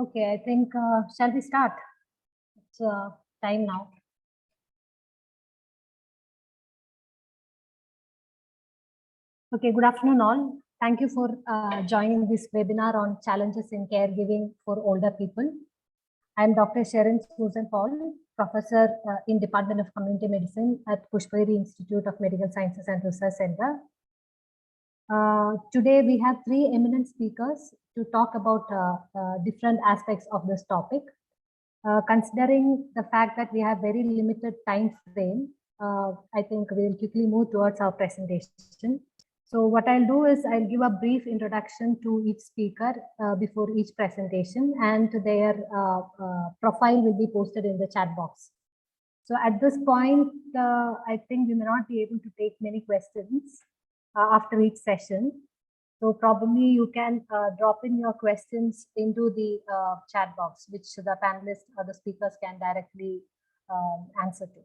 Okay, I think, shall we start? It's time now. Okay, good afternoon all. Thank you for joining this webinar on challenges in caregiving for older people. I'm Dr. Sherin Paul, professor in Department of Community Medicine at Pushpagiri Institute of Medical Sciences and Research Center. Today we have three eminent speakers to talk about different aspects of this topic. Considering the fact that we have very limited time frame, I think we'll quickly move towards our presentation. So what I'll do is I'll give a brief introduction to each speaker before each presentation, and their profile will be posted in the chat box. So at this point, I think we may not be able to take many questions after each session. So probably you can drop in your questions into the chat box, which the panelists or the speakers can directly answer to.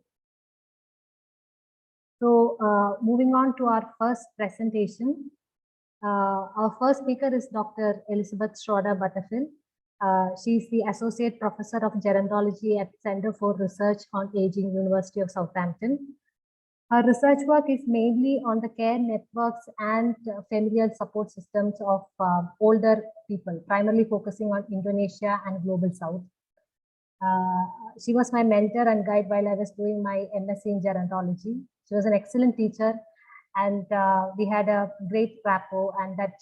So moving on to our first presentation, our first speaker is Dr. Elisabeth Schroeder Butterfill. She is the Associate Professor of Gerontology at Center for Research on Aging, University of Southampton. Her research work is mainly on the care networks and familial support systems of older people, primarily focusing on Indonesia and Global South. She was my mentor and guide while I was doing my MSc in Gerontology. She was an excellent teacher, and we had a great rapport, and that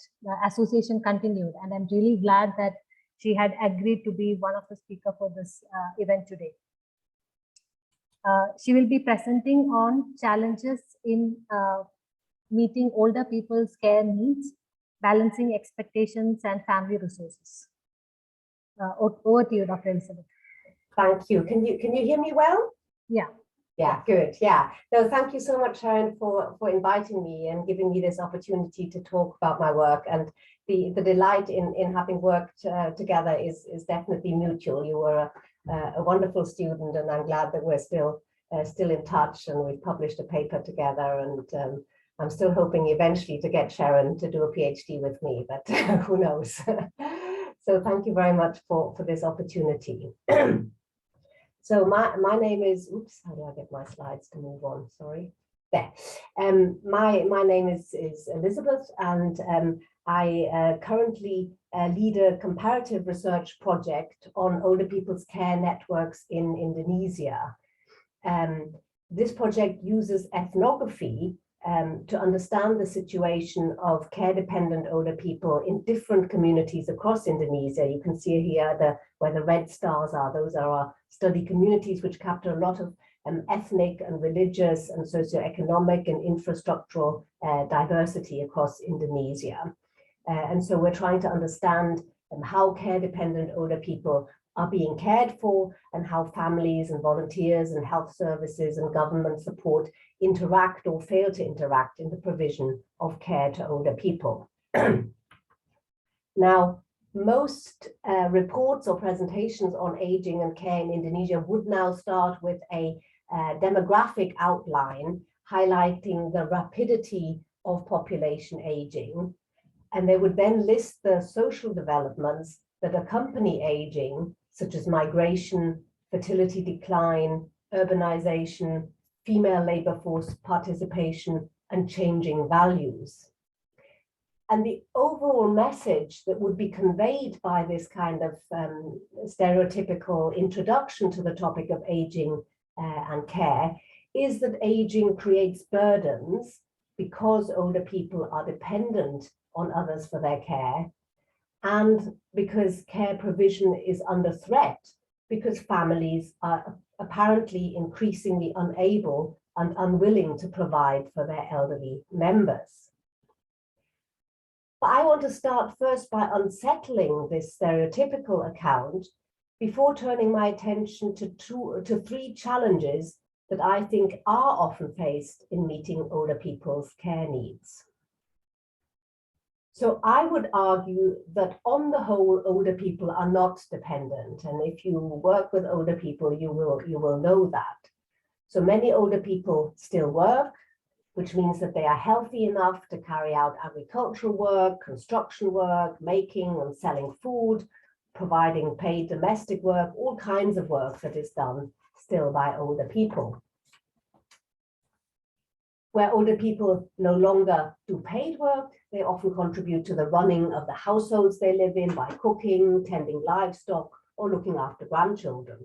association continued. And I'm really glad that she had agreed to be one of the speakers for this event today. She will be presenting on challenges in meeting older people's care needs, balancing expectations and family resources. Over to you, Dr. Elisabeth. Thank you. Can you hear me well? Yeah. Yeah, good. Yeah. No, thank you so much, Sharon, for inviting me and giving me this opportunity to talk about my work. And the delight in having worked together is definitely mutual. You were a wonderful student, and I'm glad that we're still in touch, and we've published a paper together. And I'm still hoping eventually to get Sharon to do a PhD with me, but who knows? So thank you very much for this opportunity. So my name is, oops, how do I get my slides to move on? Sorry. There. My name is Elisabeth, and I currently lead a comparative research project on older people's care networks in Indonesia. This project uses ethnography to understand the situation of care-dependent older people in different communities across Indonesia. You can see here where the red stars are. Those are our study communities, which capture a lot of ethnic and religious and socioeconomic and infrastructural diversity across Indonesia. And so we're trying to understand how care-dependent older people are being cared for, and how families and volunteers and health services and government support interact or fail to interact in the provision of care to older people. Now, most reports or presentations on aging and care in Indonesia would now start with a demographic outline highlighting the rapidity of population aging, and they would then list the social developments that accompany aging, such as migration, fertility decline, urbanization, female labor force participation, and changing values. And the overall message that would be conveyed by this kind of stereotypical introduction to the topic of aging and care is that aging creates burdens because older people are dependent on others for their care, and because care provision is under threat because families are apparently increasingly unable and unwilling to provide for their elderly members. But I want to start first by unsettling this stereotypical account before turning my attention to three challenges that I think are often faced in meeting older people's care needs. So I would argue that on the whole, older people are not dependent. And if you work with older people, you will know that. So many older people still work, which means that they are healthy enough to carry out agricultural work, construction work, making and selling food, providing paid domestic work, all kinds of work that is done still by older people. Where older people no longer do paid work, they often contribute to the running of the households they live in by cooking, tending livestock, or looking after grandchildren.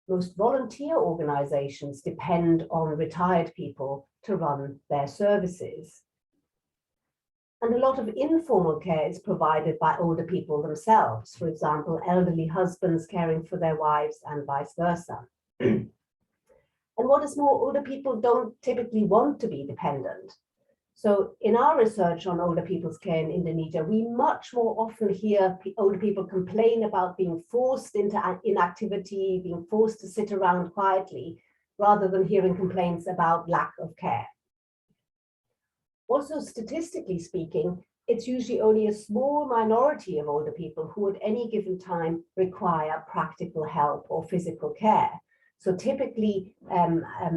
Most volunteer organizations depend on retired people to run their services. And a lot of informal care is provided by older people themselves, for example, elderly husbands caring for their wives and vice versa. And what is more, older people don't typically want to be dependent. So in our research on older people's care in Indonesia, we much more often hear older people complain about being forced into inactivity, being forced to sit around quietly, rather than hearing complaints about lack of care. Also, statistically speaking, it's usually only a small minority of older people who at any given time require practical help or physical care. So typically,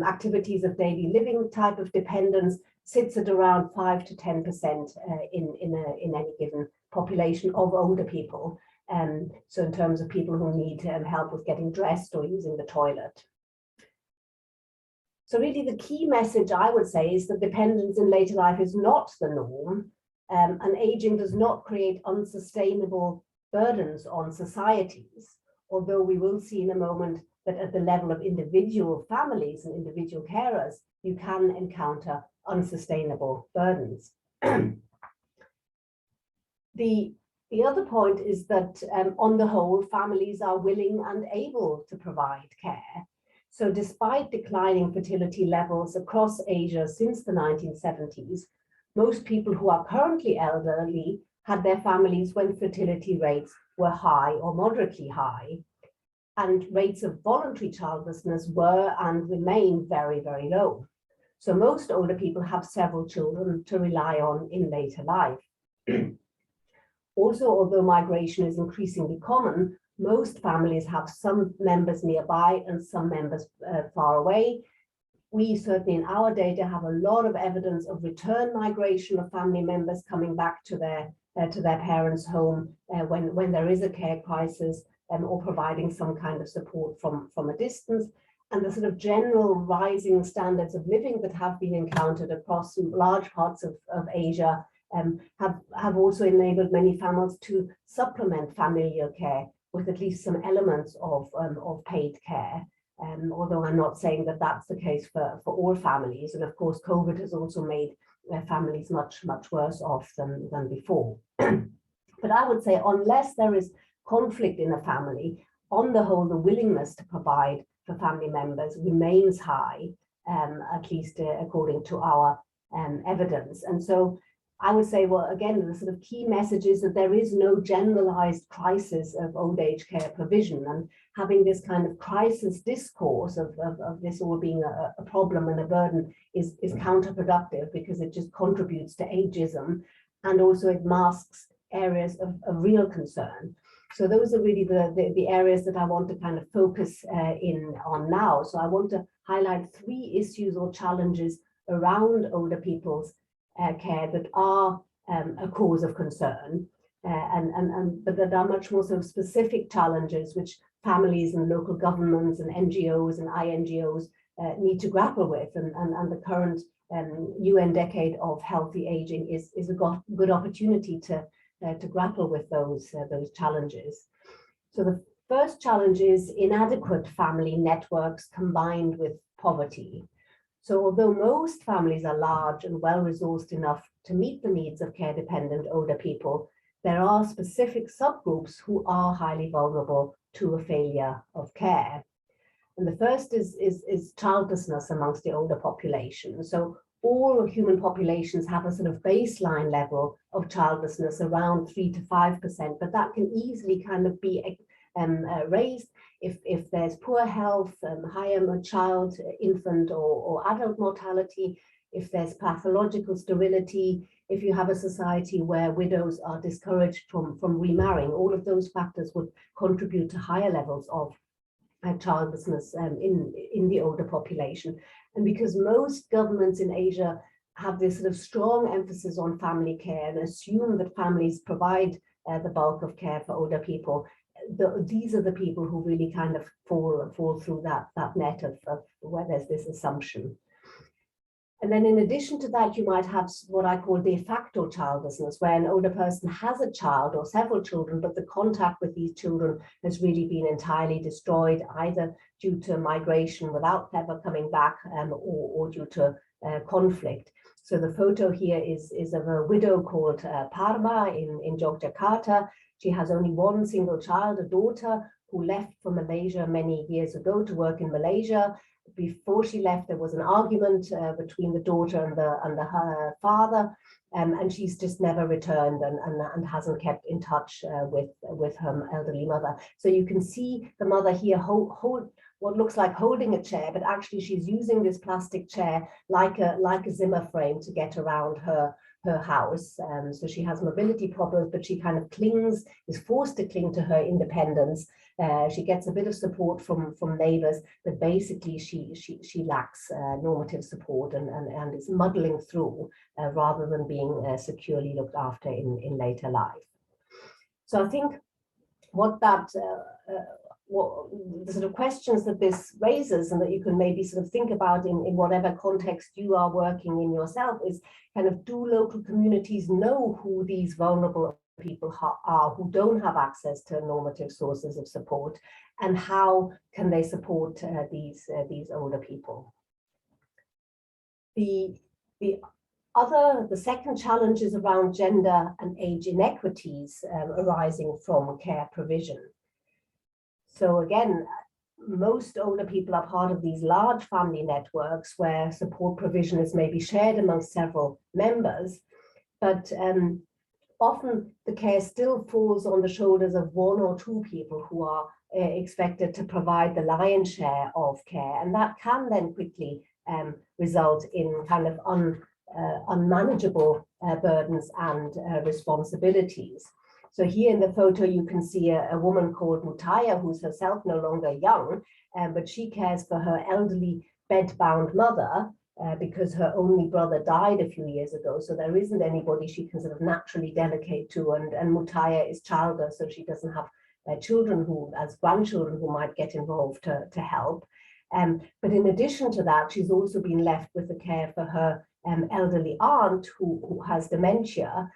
activities of daily living type of dependence sits at around 5 to 10% in any given population of older people. So in terms of people who need help with getting dressed or using the toilet. So really the key message I would say is that dependence in later life is not the norm, and aging does not create unsustainable burdens on societies, although we will see in a moment that at the level of individual families and individual carers, you can encounter unsustainable burdens. The other point is that on the whole, families are willing and able to provide care. So despite declining fertility levels across Asia since the 1970s, most people who are currently elderly had their families when fertility rates were high or moderately high. And rates of voluntary childlessness were and remain very, very low. So most older people have several children to rely on in later life. Also, although migration is increasingly common, most families have some members nearby and some members far away. We certainly in our data have a lot of evidence of return migration of family members coming back to their parents' home when there is a care crisis, or providing some kind of support from a distance. And the sort of general rising standards of living that have been encountered across large parts of Asia have also enabled many families to supplement familial care with at least some elements of paid care. Although I'm not saying that that's the case for all families. And of course, COVID has also made families much worse off than before. But I would say unless there is conflict in a family, on the whole, the willingness to provide for family members remains high, at least according to our evidence. And so I would say, well, again, the sort of key message is that there is no generalized crisis of old age care provision, and having this kind of crisis discourse of this all being a problem and a burden is counterproductive, because it just contributes to ageism, and also it masks areas of real concern. So those are really the areas that I want to kind of focus on now. So I want to highlight 3 issues or challenges around older people's care that are a cause of concern, but that are much more sort of specific challenges which families and local governments and NGOs and INGOs need to grapple with. And the current UN Decade of Healthy Aging is a good opportunity to grapple with those challenges. So the first challenge is inadequate family networks combined with poverty. So although most families are large and well-resourced enough to meet the needs of care-dependent older people, there are specific subgroups who are highly vulnerable to a failure of care. And the first is childlessness amongst the older population. So all human populations have a sort of baseline level of childlessness around 3 to 5%, but that can easily kind of be raised if there's poor health, higher child, infant or adult mortality, if there's pathological sterility, if you have a society where widows are discouraged from remarrying. All of those factors would contribute to higher levels of childlessness in the older population. And because most governments in Asia have this sort of strong emphasis on family care and assume that families provide the bulk of care for older people, these are the people who really kind of fall through that net of where there's this assumption. And then in addition to that, you might have what I call de facto childlessness, where an older person has a child or several children, but the contact with these children has really been entirely destroyed, either due to migration without ever coming back, or due to conflict. So the photo here is of a widow called Parma in Yogyakarta. She has only one single child, a daughter, who left for Malaysia many years ago to work in Malaysia. Before she left, there was an argument between the daughter and her father, and she's just never returned and hasn't kept in touch with her elderly mother. So you can see the mother here hold what looks like holding a chair, but actually she's using this plastic chair like a Zimmer frame to get around her house. So she has mobility problems, but she kind of is forced to cling to her independence. She gets a bit of support from neighbors, but basically she lacks normative support and is muddling through rather than being securely looked after in later life. So I think what the sort of questions that this raises, and that you can maybe sort of think about in whatever context you are working in yourself, is kind of, do local communities know who these vulnerable people are who don't have access to normative sources of support, and how can they support these older people? The second challenge is around gender and age inequities arising from care provision. So again, most older people are part of these large family networks where support provision is maybe shared amongst several members, but often the care still falls on the shoulders of one or two people who are expected to provide the lion's share of care, and that can then quickly result in kind of unmanageable burdens and responsibilities. So here in the photo, you can see a woman called Mutaya, who's herself no longer young, but she cares for her elderly bed-bound mother because her only brother died a few years ago. So there isn't anybody she can sort of naturally delegate to, and Mutaya is childless, so she doesn't have children as grandchildren who might get involved to help. But in addition to that, she's also been left with the care for her elderly aunt who has dementia,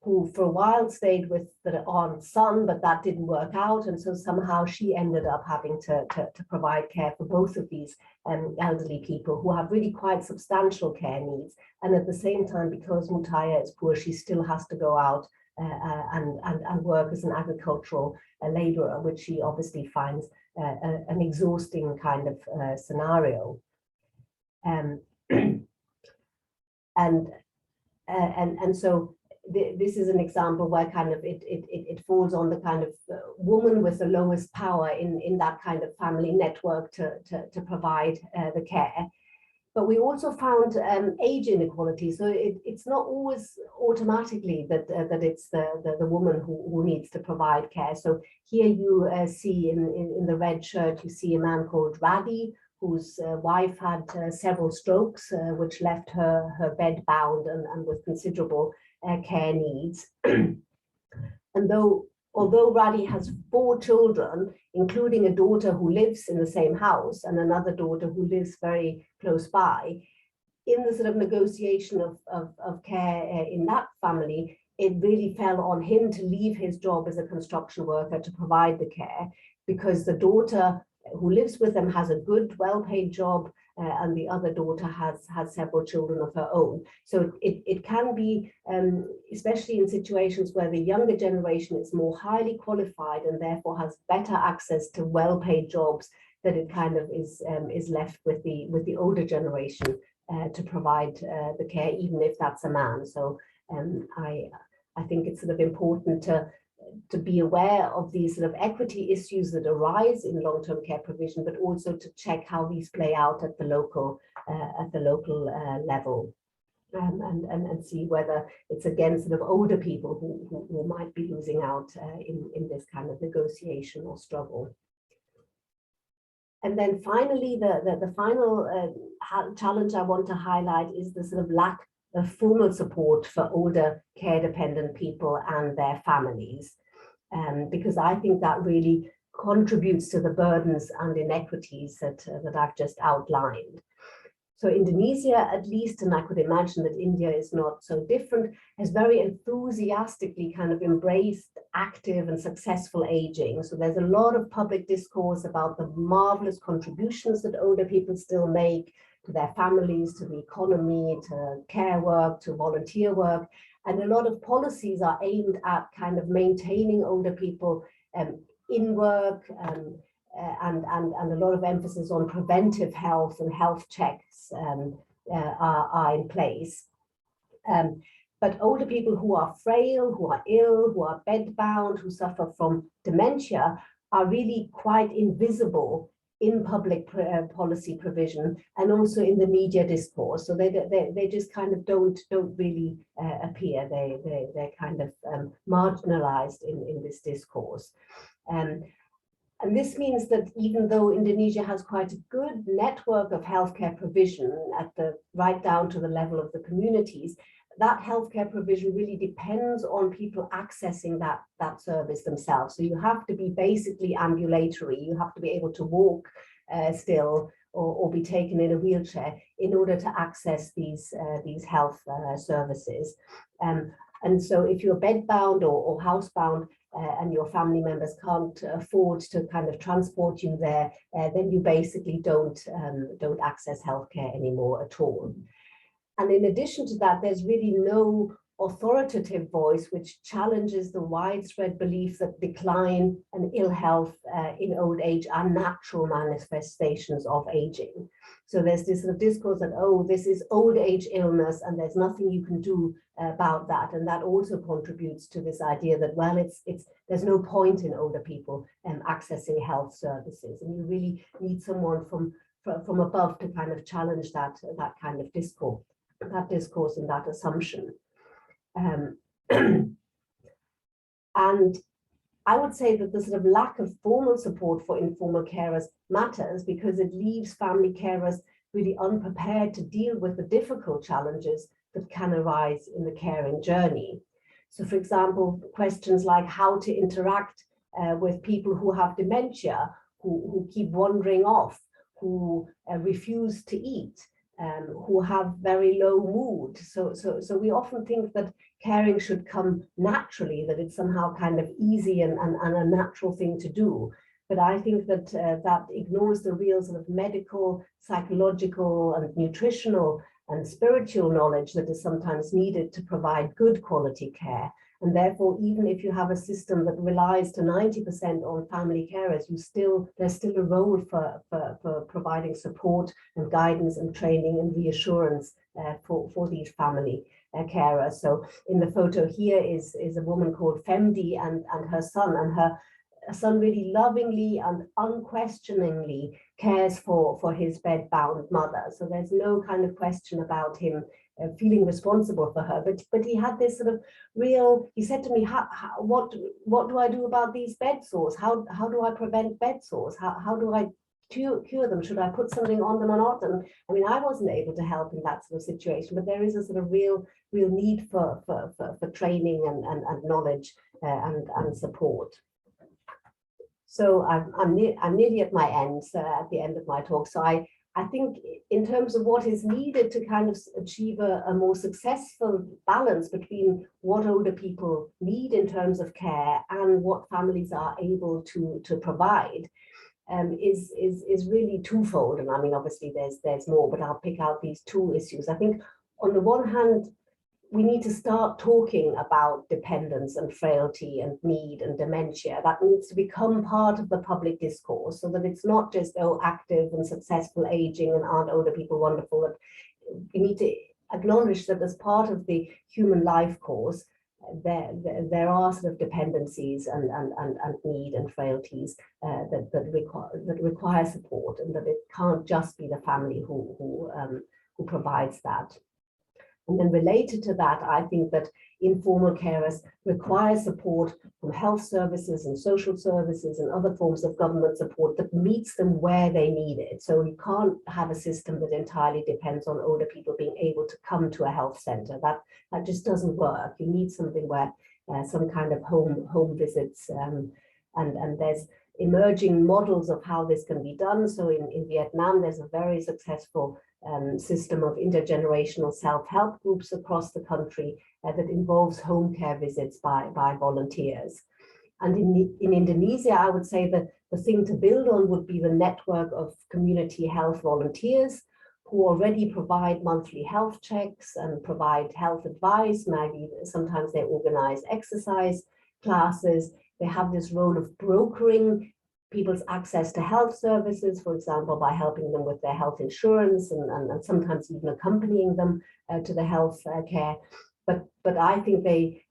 who for a while stayed with the aunt's son, but that didn't work out. And so somehow she ended up having to provide care for both of these elderly people who have really quite substantial care needs. And at the same time, because Mutaya is poor, she still has to go out and work as an agricultural laborer, which she obviously finds an exhausting kind of scenario. And so this is an example where kind of it falls on the kind of woman with the lowest power in that kind of family network to provide the care. But we also found age inequality. So it's not always automatically that it's the woman who needs to provide care. So here you see in the red shirt, you see a man called Radhi, whose wife had several strokes, which left her bed-bound and with considerable care needs. And although Radhi has 4 children, including a daughter who lives in the same house and another daughter who lives very close by, in the sort of negotiation of care in that family, it really fell on him to leave his job as a construction worker to provide the care, because the daughter who lives with them has a good, well-paid job, and the other daughter has several children of her own. So it can be, especially in situations where the younger generation is more highly qualified and therefore has better access to well-paid jobs, that it kind of is left with the older generation to provide the care, even if that's a man. So I think it's sort of important to be aware of these sort of equity issues that arise in long-term care provision, but also to check how these play out at the local level, and see whether it's again sort of older people who might be losing out in this kind of negotiation or struggle. And then finally, the final challenge I want to highlight is the sort of lack formal support for older care-dependent people and their families, because I think that really contributes to the burdens and inequities that I've just outlined. So Indonesia, at least, and I could imagine that India is not so different, has very enthusiastically kind of embraced active and successful aging. So there's a lot of public discourse about the marvelous contributions that older people still make to their families, to the economy, to care work, to volunteer work. And a lot of policies are aimed at kind of maintaining older people in work, and a lot of emphasis on preventive health and health checks are in place. But older people who are frail, who are ill, who are bedbound, who suffer from dementia are really quite invisible in public policy provision and also in the media discourse. So they just kind of don't really appear. They're kind of marginalized in this discourse. And this means that even though Indonesia has quite a good network of healthcare provision right down to the level of the communities, that healthcare provision really depends on people accessing that service themselves. So you have to be basically ambulatory. You have to be able to walk still or be taken in a wheelchair in order to access these health services. And so if you're bedbound or housebound, and your family members can't afford to kind of transport you there, then you basically don't access healthcare anymore at all. And in addition to that, there's really no authoritative voice which challenges the widespread belief that decline and ill health in old age are natural manifestations of aging. So there's this sort of discourse that, oh, this is old age illness and there's nothing you can do about that. And that also contributes to this idea that, well, there's no point in older people accessing health services. And you really need someone from above to kind of challenge that kind of discourse and that assumption. And I would say that the sort of lack of formal support for informal carers matters because it leaves family carers really unprepared to deal with the difficult challenges that can arise in the caring journey. So, for example, questions like how to interact with people who have dementia, who keep wandering off, who refuse to eat, who have very low mood. So we often think that caring should come naturally, that it's somehow kind of easy and a natural thing to do. But I think that that ignores the real sort of medical, psychological, and nutritional and spiritual knowledge that is sometimes needed to provide good quality care. And therefore, even if you have a system that relies to 90% on family carers, there's still a role for providing support and guidance and training and reassurance for these family carers. So in the photo here is a woman called Femdi and her son, and her son really lovingly and unquestioningly cares for his bedbound mother. So there's no kind of question about him feeling responsible for her, but he had this sort of he said to me, what do I do about these bed sores? How do I prevent bed sores? How do I cure them? Should I put something on them or not? And I mean, I wasn't able to help in that sort of situation, but there is a sort of real need for training and knowledge and support. So I'm nearly at my end, so at the end of my talk. So I think in terms of what is needed to kind of achieve a more successful balance between what older people need in terms of care and what families are able to provide is really twofold. And I mean, obviously there's more, but I'll pick out these two issues. I think on the one hand, we need to start talking about dependence and frailty and need and dementia. That needs to become part of the public discourse so that it's not just, oh, active and successful aging and aren't older people wonderful. That we need to acknowledge that as part of the human life course, there are sort of dependencies and need and frailties that require support, and that it can't just be the family who provides that. And then related to that, I think that informal carers require support from health services and social services and other forms of government support that meets them where they need it. So you can't have a system that entirely depends on older people being able to come to a health centre. That just doesn't work. You need something where some kind of home visits, and there's emerging models of how this can be done. So in Vietnam, there's a very successful system of intergenerational self-help groups across the country that involves home care visits by volunteers. And in Indonesia, I would say that the thing to build on would be the network of community health volunteers who already provide monthly health checks and provide health advice. Maybe sometimes they organize exercise classes. They have this role of brokering people's access to health services, for example, by helping them with their health insurance and sometimes even accompanying them to the health care. But I think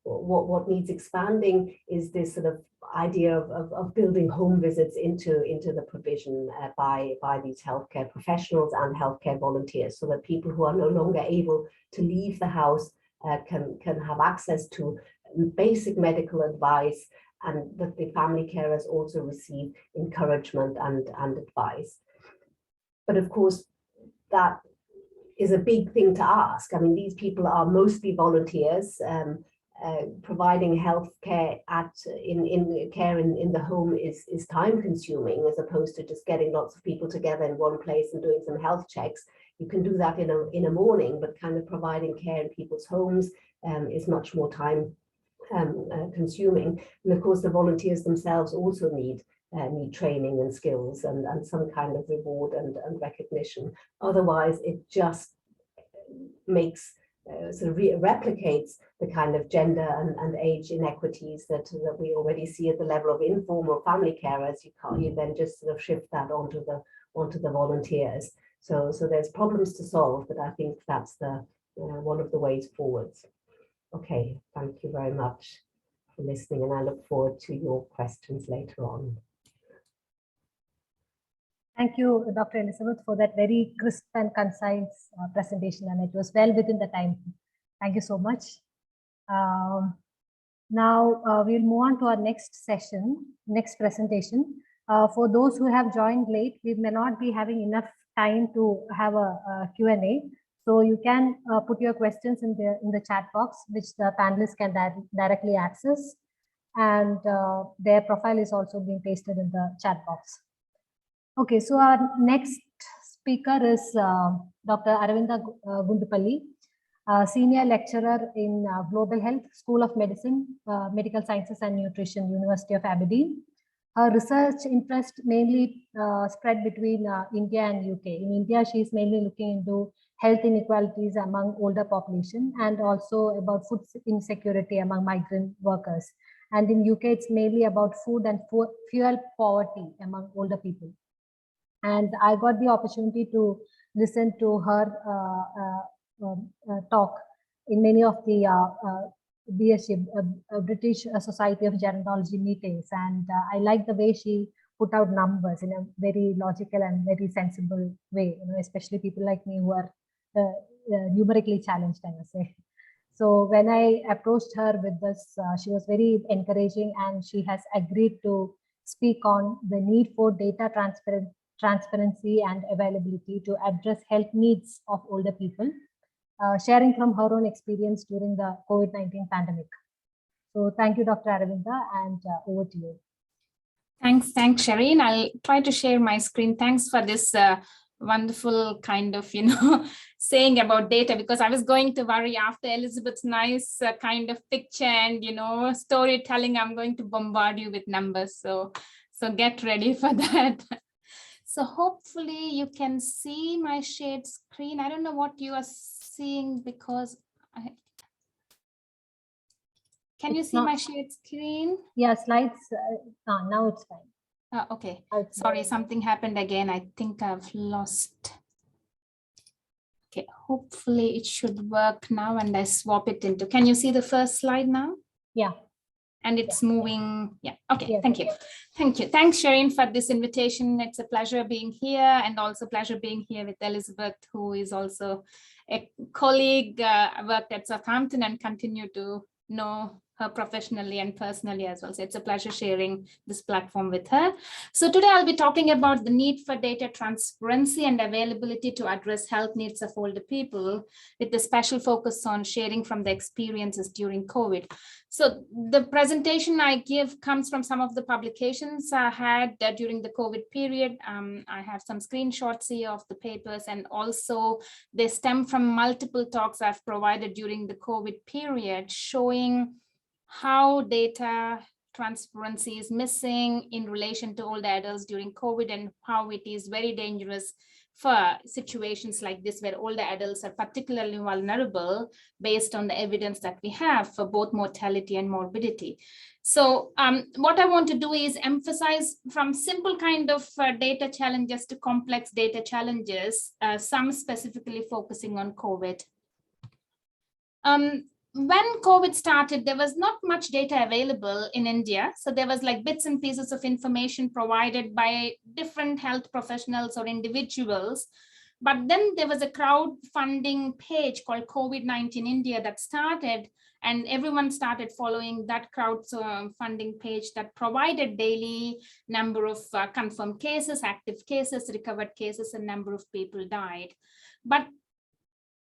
what needs expanding is this sort of idea of building home visits into the provision by these healthcare professionals and healthcare volunteers, so that people who are no longer able to leave the house can have access to basic medical advice, and that the family carers also receive encouragement and advice. But of course, that is a big thing to ask. I mean, these people are mostly volunteers. Providing health care in the home is time consuming, as opposed to just getting lots of people together in one place and doing some health checks. You can do that in a morning, but kind of providing care in people's homes is much more time consuming. And of course, the volunteers themselves also need training and skills and some kind of reward and recognition. Otherwise, it just makes sort of replicates the kind of gender and age inequities that we already see at the level of informal family carers. You then just sort of shift that onto the volunteers. So there's problems to solve, but I think that's the one of the ways forwards. Okay, thank you very much for listening, and I look forward to your questions later on. Thank you, Dr. Elisabeth, for that very crisp and concise presentation, and it was well within the time. Thank you so much. Now we'll move on to our next presentation. For those who have joined late, we may not be having enough time to have a Q&A. So you can put your questions in the chat box, which the panelists can directly access, and their profile is also being pasted in the chat box. Okay, so our next speaker is Dr. Aravinda Guntupalli, Senior Lecturer in Global Health, School of Medicine, Medical Sciences and Nutrition, University of Aberdeen. Her research interest mainly spread between India and UK. In India, she is mainly looking into health inequalities among older population and also about food insecurity among migrant workers. And in UK, it's mainly about food and fuel poverty among older people. And I got the opportunity to listen to her talk in many of the BSc, British Society of Gerontology meetings. And I like the way she put out numbers in a very logical and very sensible way, especially people like me who are numerically challenged, I must say. So when I approached her with this, she was very encouraging, and she has agreed to speak on the need for data transparency and availability to address health needs of older people, sharing from her own experience during the COVID-19 pandemic. So thank you, Dr. Aravinda, and over to you. Thanks, Sherin. I'll try to share my screen. Thanks for this wonderful kind of, saying about data, because I was going to worry after Elisabeth's nice kind of picture and, storytelling, I'm going to bombard you with numbers. So get ready for that. So hopefully you can see my shared screen. I don't know what you are seeing because can you see my shared screen? Yeah, slides. Now it's fine. Okay. Sorry, something happened again. I think I've lost. Okay, hopefully it should work now, and I swap it into. Can you see the first slide now? Yeah. and it's moving. Yeah. Okay. Yes. Thank you. Thank you. Thanks, Sherin, for this invitation. It's a pleasure being here, and also pleasure being here with Elisabeth, who is also a colleague. Worked at Southampton and continue to know her professionally and personally as well. So it's a pleasure sharing this platform with her. So today I'll be talking about the need for data transparency and availability to address health needs of older people, with the special focus on sharing from the experiences during COVID. So the presentation I give comes from some of the publications I had during the COVID period. I have some screenshots here of the papers, and also they stem from multiple talks I've provided during the COVID period, showing how data transparency is missing in relation to older adults during COVID, and how it is very dangerous for situations like this, where older adults are particularly vulnerable based on the evidence that we have for both mortality and morbidity. So what I want to do is emphasize from simple kind of data challenges to complex data challenges, some specifically focusing on COVID. When COVID started, there was not much data available in India. So there was like bits and pieces of information provided by different health professionals or individuals. But then there was a crowdfunding page called COVID-19 India that started, and everyone started following that crowdfunding page that provided daily number of confirmed cases, active cases, recovered cases, and number of people died. But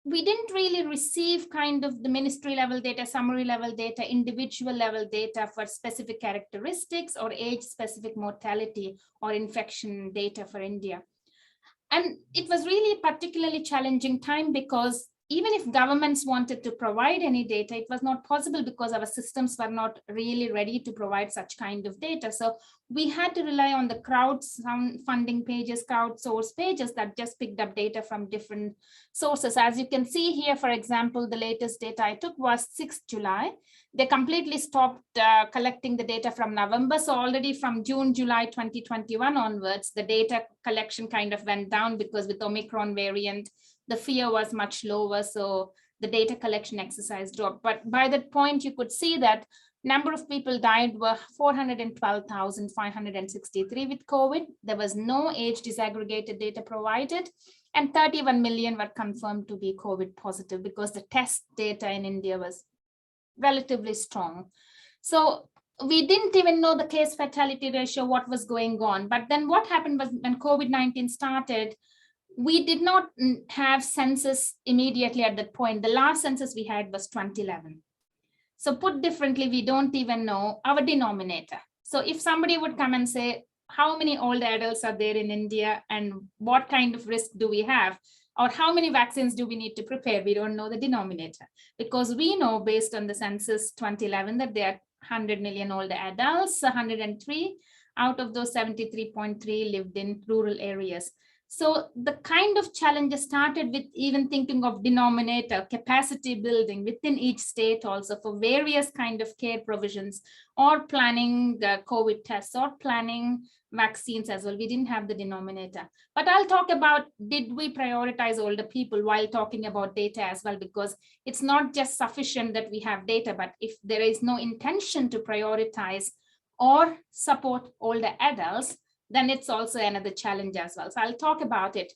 we didn't really receive kind of the ministry level data, summary level data, individual level data for specific characteristics or age specific mortality or infection data for India. And it was really a particularly challenging time, because even if governments wanted to provide any data, it was not possible because our systems were not really ready to provide such kind of data. So we had to rely on the crowdfunding pages, crowdsource pages that just picked up data from different sources. As you can see here, for example, the latest data I took was 6th July. They completely stopped collecting the data from November. So already from June, July 2021 onwards, the data collection kind of went down, because with Omicron variant, the fear was much lower. So the data collection exercise dropped. But by that point, you could see that number of people died were 412,563 with COVID. There was no age disaggregated data provided, and 31 million were confirmed to be COVID positive, because the test data in India was relatively strong. So we didn't even know the case fatality ratio, what was going on. But then what happened was, when COVID-19 started, we did not have census immediately at that point. The last census we had was 2011. So put differently, we don't even know our denominator. So if somebody would come and say, how many older adults are there in India and what kind of risk do we have? Or how many vaccines do we need to prepare? We don't know the denominator, because we know based on the census 2011 that there are 100 million older adults, 103 out of those 73.3 lived in rural areas. So the kind of challenges started with even thinking of denominator, capacity building within each state also for various kind of care provisions, or planning the COVID tests, or planning vaccines as well. We didn't have the denominator. But I'll talk about, did we prioritize older people while talking about data as well, because it's not just sufficient that we have data, but if there is no intention to prioritize or support older adults, then it's also another challenge as well. So I'll talk about it.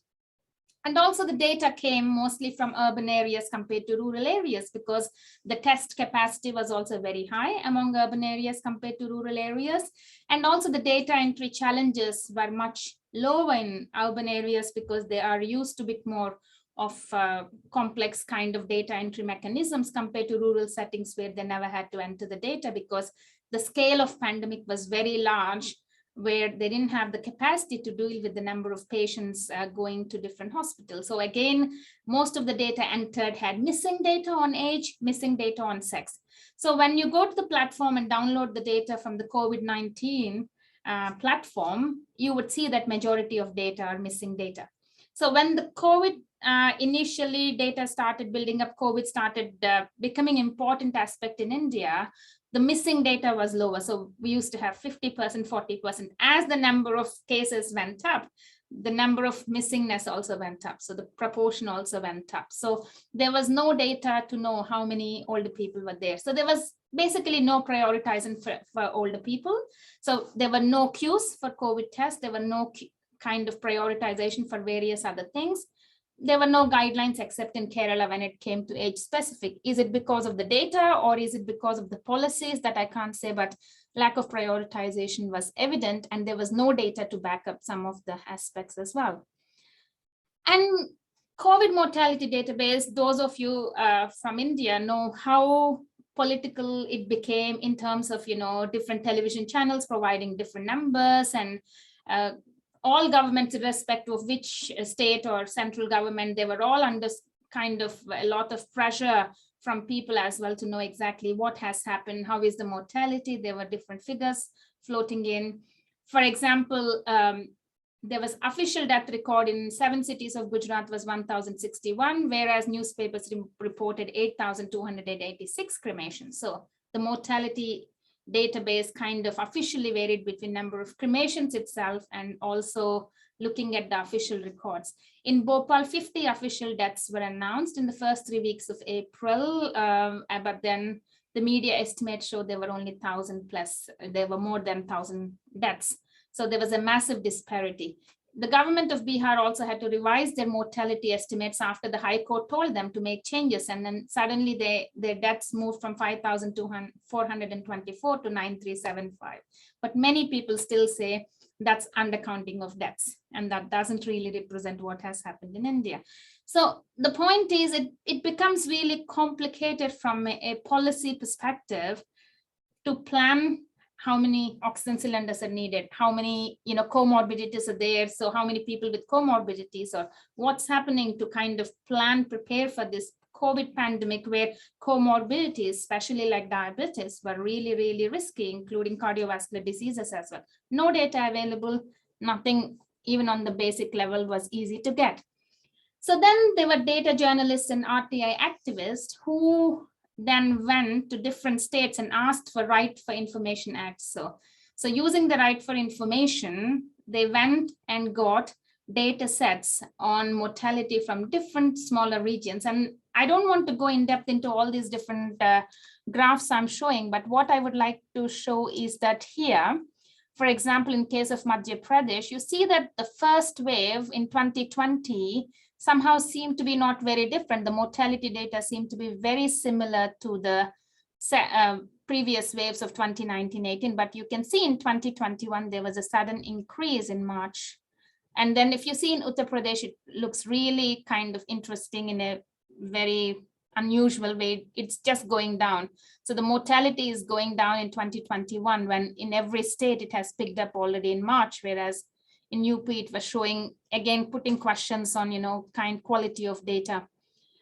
And also the data came mostly from urban areas compared to rural areas, because the test capacity was also very high among urban areas compared to rural areas. And also the data entry challenges were much lower in urban areas, because they are used to a bit more of complex kind of data entry mechanisms compared to rural settings where they never had to enter the data, because the scale of pandemic was very large, where they didn't have the capacity to deal with the number of patients going to different hospitals. So again, most of the data entered had missing data on age, missing data on sex. So when you go to the platform and download the data from the COVID-19 platform, you would see that majority of data are missing data. So when the COVID initially data started building up, COVID started becoming important aspect in India, the missing data was lower. So we used to have 50%, 40%. As the number of cases went up, the number of missingness also went up. So the proportion also went up. So there was no data to know how many older people were there. So there was basically no prioritizing for older people. So there were no queues for COVID tests. There were no kind of prioritization for various other things. There were no guidelines except in Kerala when it came to age specific. Is it because of the data or is it because of the policies? That I can't say, but lack of prioritization was evident, and there was no data to back up some of the aspects as well. And COVID mortality database, those of you from India know how political it became in terms of, different television channels providing different numbers, and all governments, irrespective of which state or central government, they were all under kind of a lot of pressure from people as well to know exactly what has happened, how is the mortality. There were different figures floating in. For example, there was official death record in 7 cities of Gujarat was 1,061, whereas newspapers reported 8,286 cremations. So the mortality database kind of officially varied between number of cremations itself and also looking at the official records. In Bhopal, 50 official deaths were announced in the first 3 weeks of April, but then the media estimates show there were only 1,000 plus, there were more than 1,000 deaths. So there was a massive disparity. The government of Bihar also had to revise their mortality estimates after the High Court told them to make changes. And then suddenly their deaths moved from 5,424 to 9,375. But many people still say that's undercounting of deaths. And that doesn't really represent what has happened in India. So the point is it becomes really complicated from a policy perspective to plan how many oxygen cylinders are needed, how many comorbidities are there, so how many people with comorbidities, or what's happening to kind of plan, prepare for this COVID pandemic where comorbidities, especially like diabetes, were really, really risky, including cardiovascular diseases as well. No data available, nothing even on the basic level was easy to get. So then there were data journalists and RTI activists who then went to different states and asked for Right for Information Acts. So using the Right for Information, they went and got data sets on mortality from different smaller regions. And I don't want to go in depth into all these different graphs I'm showing, but what I would like to show is that here, for example, in case of Madhya Pradesh, you see that the first wave in 2020 somehow seemed to be not very different. The mortality data seemed to be very similar to the previous waves of 2019-18, but you can see in 2021, there was a sudden increase in March. And then if you see in Uttar Pradesh, it looks really kind of interesting in a very unusual way. It's just going down. So the mortality is going down in 2021, when in every state it has picked up already in March, whereas in UP, it was showing, again, putting questions on, kind quality of data.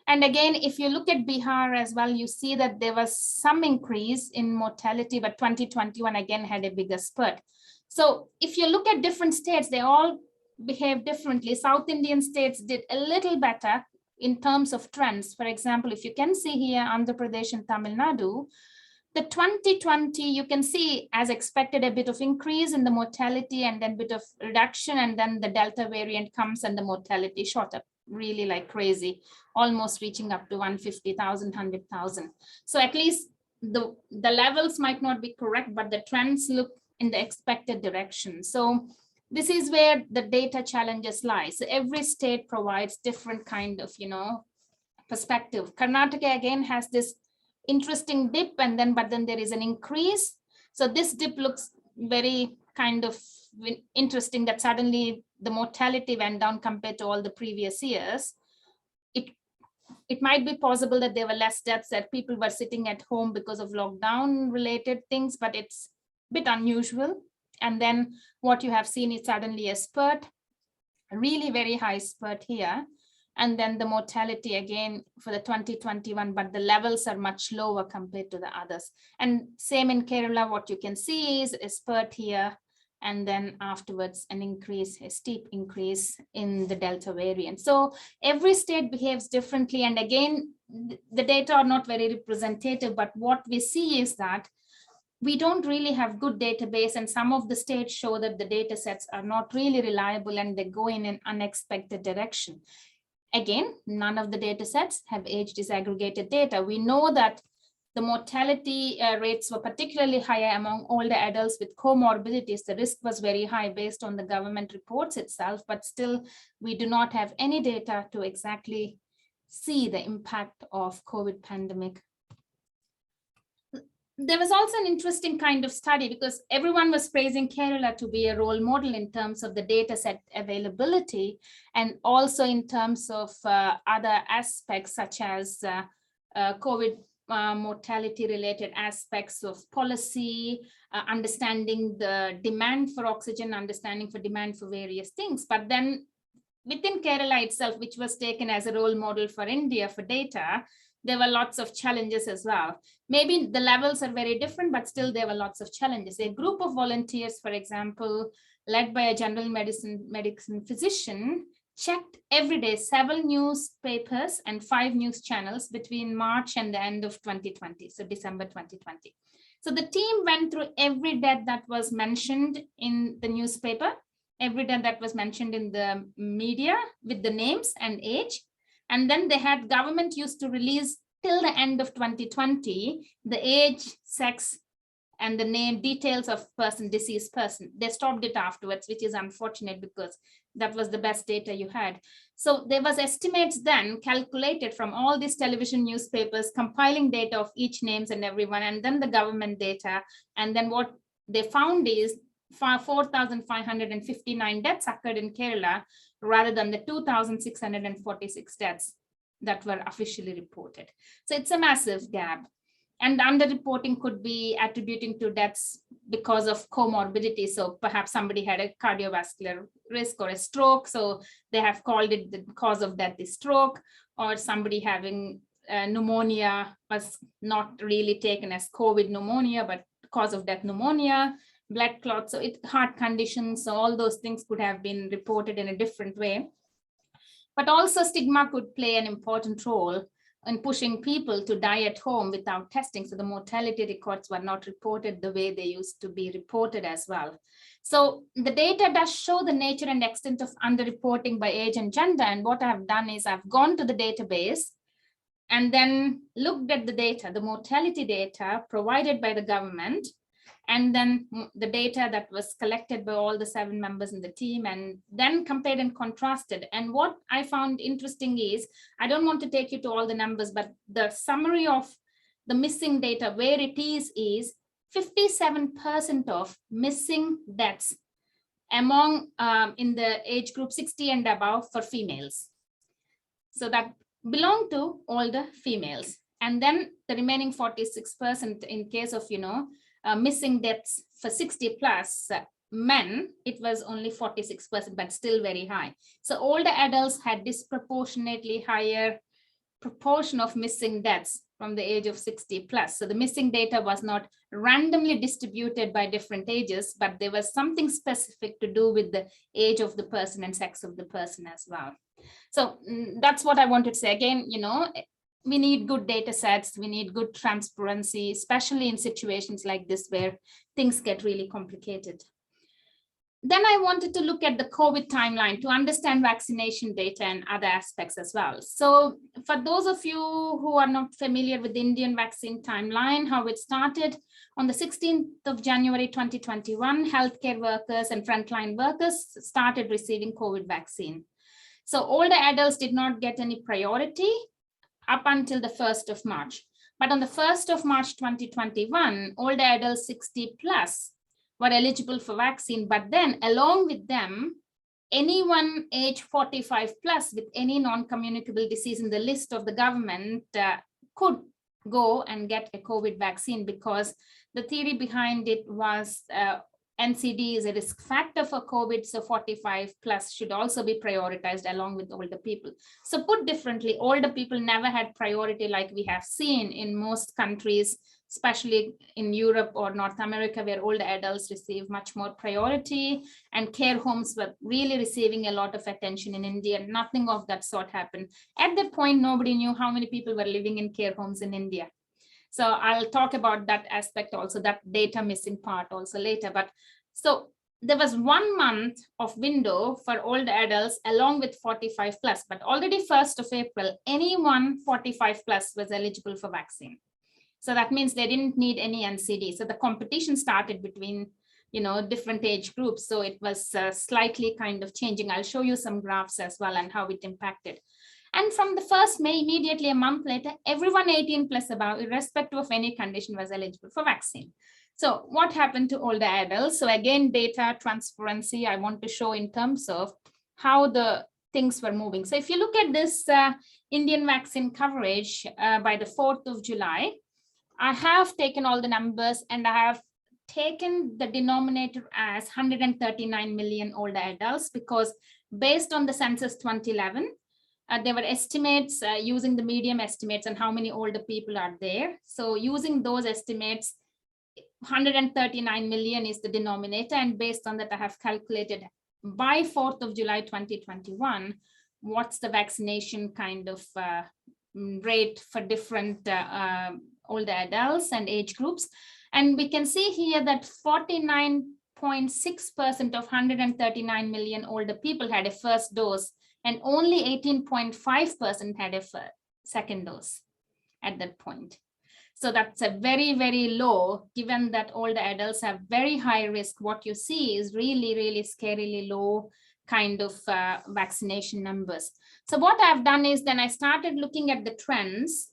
And again, if you look at Bihar as well, you see that there was some increase in mortality, but 2021 again had a bigger spurt. So if you look at different states, they all behave differently. South Indian states did a little better in terms of trends. For example, if you can see here, Andhra Pradesh and Tamil Nadu, the 2020, you can see, as expected, a bit of increase in the mortality and then a bit of reduction, and then the Delta variant comes and the mortality shot up really like crazy, almost reaching up to 150,000, 100,000. So at least the levels might not be correct, but the trends look in the expected direction. So this is where the data challenges lie. So every state provides different kind of, perspective. Karnataka again has this interesting dip, and then but then there is an increase. So this dip looks very kind of interesting, that suddenly the mortality went down compared to all the previous years. It might be possible that there were less deaths, that people were sitting at home because of lockdown related things, but it's a bit unusual. And then what you have seen is suddenly a spurt, a really very high spurt here. And then the mortality again for the 2021, but the levels are much lower compared to the others. And same in Kerala, what you can see is a spurt here, and then afterwards an increase, a steep increase in the Delta variant. So every state behaves differently. And again, the data are not very representative, but what we see is that we don't really have good database, and some of the states show that the data sets are not really reliable and they go in an unexpected direction. Again, none of the data sets have age disaggregated data. We know that the mortality rates were particularly higher among older adults with comorbidities. The risk was very high based on the government reports itself, but still we do not have any data to exactly see the impact of COVID pandemic. There was also an interesting kind of study because everyone was praising Kerala to be a role model in terms of the data set availability and also in terms of other aspects such as COVID mortality related aspects of policy, understanding the demand for oxygen, understanding for demand for various things. But then within Kerala itself, which was taken as a role model for India for data, there were lots of challenges as well. Maybe the levels are very different, but still there were lots of challenges. A group of volunteers, for example, led by a general medicine physician, checked every day 7 newspapers and 5 news channels between March and the end of 2020, so December 2020. So the team went through every death that was mentioned in the newspaper, every death that was mentioned in the media with the names and age. And then they had government used to release till the end of 2020, the age, sex, and the name details of person, deceased person. They stopped it afterwards, which is unfortunate because that was the best data you had. So there was estimates then calculated from all these television newspapers, compiling data of each names and everyone, and then the government data. And then what they found is 4,559 deaths occurred in Kerala rather than the 2,646 deaths that were officially reported. So it's a massive gap. And underreporting could be attributing to deaths because of comorbidity. So perhaps somebody had a cardiovascular risk or a stroke. So they have called it the cause of death is stroke, or somebody having pneumonia was not really taken as COVID pneumonia, but cause of death pneumonia, blood clots, so heart conditions. So all those things could have been reported in a different way. But also stigma could play an important role in pushing people to die at home without testing. So the mortality records were not reported the way they used to be reported as well. So the data does show the nature and extent of underreporting by age and gender. And what I've done is I've gone to the database and then looked at the data, the mortality data provided by the government, and then the data that was collected by all the 7 members in the team, and then compared and contrasted. And what I found interesting is, I don't want to take you to all the numbers, but the summary of the missing data, where it is 57% of missing deaths among in the age group 60 and above for females. So that belong to older females. And then the remaining 46% in case of, missing deaths for 60 plus men, it was only 46%, but still very high. So older adults had disproportionately higher proportion of missing deaths from the age of 60 plus. So the missing data was not randomly distributed by different ages, but there was something specific to do with the age of the person and sex of the person as well. So that's what I wanted to say. Again, we need good data sets, we need good transparency, especially in situations like this where things get really complicated. Then I wanted to look at the COVID timeline to understand vaccination data and other aspects as well. So for those of you who are not familiar with the Indian vaccine timeline, how it started, on the 16th of January 2021, healthcare workers and frontline workers started receiving COVID vaccine. So older adults did not get any priority up until the 1st of March. But on the 1st of March 2021, older adults 60 plus were eligible for vaccine, but then along with them, anyone age 45 plus with any non-communicable disease in the list of the government could go and get a COVID vaccine, because the theory behind it was NCD is a risk factor for COVID, so 45 plus should also be prioritized along with older people. So put differently, older people never had priority like we have seen in most countries, especially in Europe or North America, where older adults receive much more priority, and care homes were really receiving a lot of attention. In India. Nothing of that sort happened. At that point, nobody knew how many people were living in care homes in India. So I'll talk about that aspect also, that data missing part also later. But so there was 1 month of window for older adults along with 45 plus, but already 1st of April, anyone 45 plus was eligible for vaccine. So that means they didn't need any NCD. So the competition started between, different age groups. So it was slightly kind of changing. I'll show you some graphs as well and how it impacted. And from the 1st May, immediately a month later, everyone 18 plus above, irrespective of any condition, was eligible for vaccine. So what happened to older adults? So again, data transparency, I want to show in terms of how the things were moving. So if you look at this Indian vaccine coverage by the 4th of July, I have taken all the numbers and I have taken the denominator as 139 million older adults, because based on the census 2011, there were estimates using the medium estimates and how many older people are there. So using those estimates, 139 million is the denominator. And based on that, I have calculated by 4th of July, 2021, what's the vaccination kind of rate for different older adults and age groups. And we can see here that 49.6% of 139 million older people had a first dose, and only 18.5% had a second dose at that point. So that's a very, very low, given that older adults have very high risk. What you see is really, really scarily low kind of vaccination numbers. So what I've done is then I started looking at the trends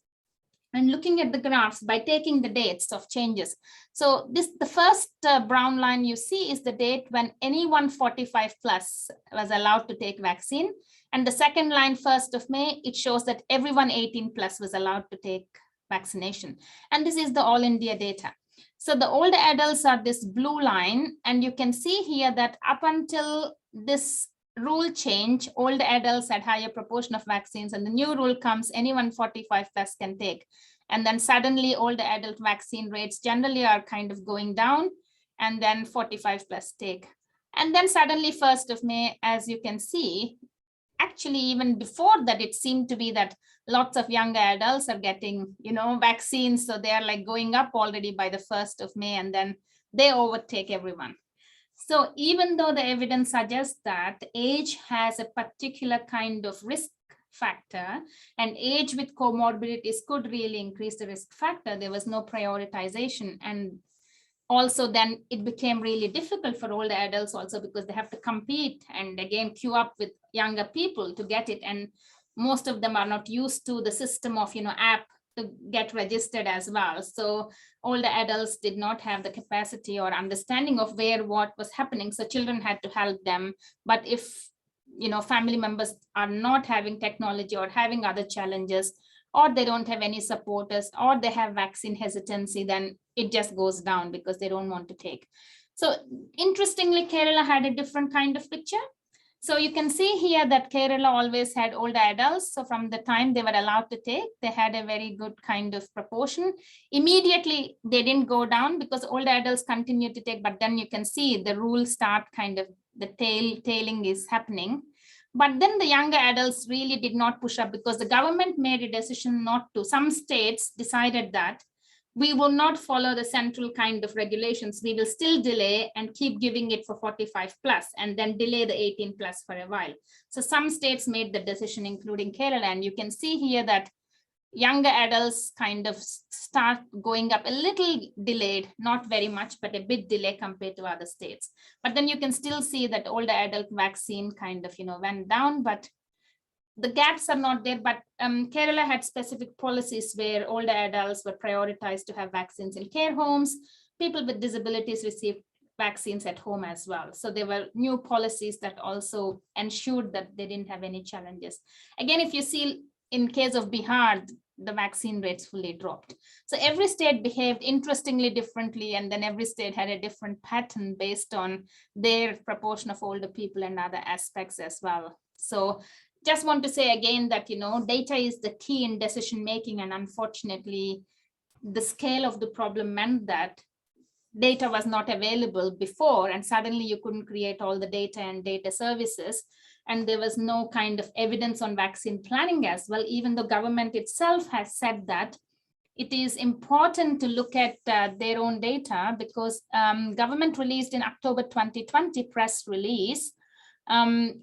and looking at the graphs by taking the dates of changes. So the first brown line you see is the date when anyone 45 plus was allowed to take vaccine. And the second line, 1st of May, it shows that everyone 18 plus was allowed to take vaccination. And this is the all India data. So the older adults are this blue line, and you can see here that up until this rule change, older adults had higher proportion of vaccines, and the new rule comes, anyone 45 plus can take. And then suddenly older adult vaccine rates generally are kind of going down, and then 45 plus take. And then suddenly 1st of May, as you can see, actually even before that, it seemed to be that lots of younger adults are getting, vaccines. So they are like going up already by the 1st of May, and then they overtake everyone. So even though the evidence suggests that age has a particular kind of risk factor, and age with comorbidities could really increase the risk factor, there was no prioritization. And also then it became really difficult for older adults also, because they have to compete and again queue up with younger people to get it. And most of them are not used to the system of, app to get registered as well. So older adults did not have the capacity or understanding of what was happening. So children had to help them. But if, family members are not having technology or having other challenges, or they don't have any supporters, or they have vaccine hesitancy, then it just goes down because they don't want to take. So interestingly, Kerala had a different kind of picture. So you can see here that Kerala always had older adults. So from the time they were allowed to take, they had a very good kind of proportion. Immediately, they didn't go down because older adults continued to take, but then you can see the rules start kind of, the tailing is happening. But then the younger adults really did not push up, because the government made a decision not to. Some states decided that we will not follow the central kind of regulations. We will still delay and keep giving it for 45 plus, and then delay the 18 plus for a while. So some states made the decision, including Kerala. And you can see here that younger adults kind of start going up a little delayed, not very much, but a bit delay compared to other states. But then you can still see that older adult vaccine kind of, went down, but the gaps are not there. But Kerala had specific policies where older adults were prioritized to have vaccines in care homes. People with disabilities received vaccines at home as well. So there were new policies that also ensured that they didn't have any challenges. Again, if you see in case of Bihar, the vaccine rates fully dropped. So every state behaved interestingly differently, and then every state had a different pattern based on their proportion of older people and other aspects as well. So just want to say again that, data is the key in decision making, and unfortunately, the scale of the problem meant that data was not available before, and suddenly you couldn't create all the data and data services. And there was no kind of evidence on vaccine planning as well, even though government itself has said that it is important to look at their own data, because government released in October 2020 press release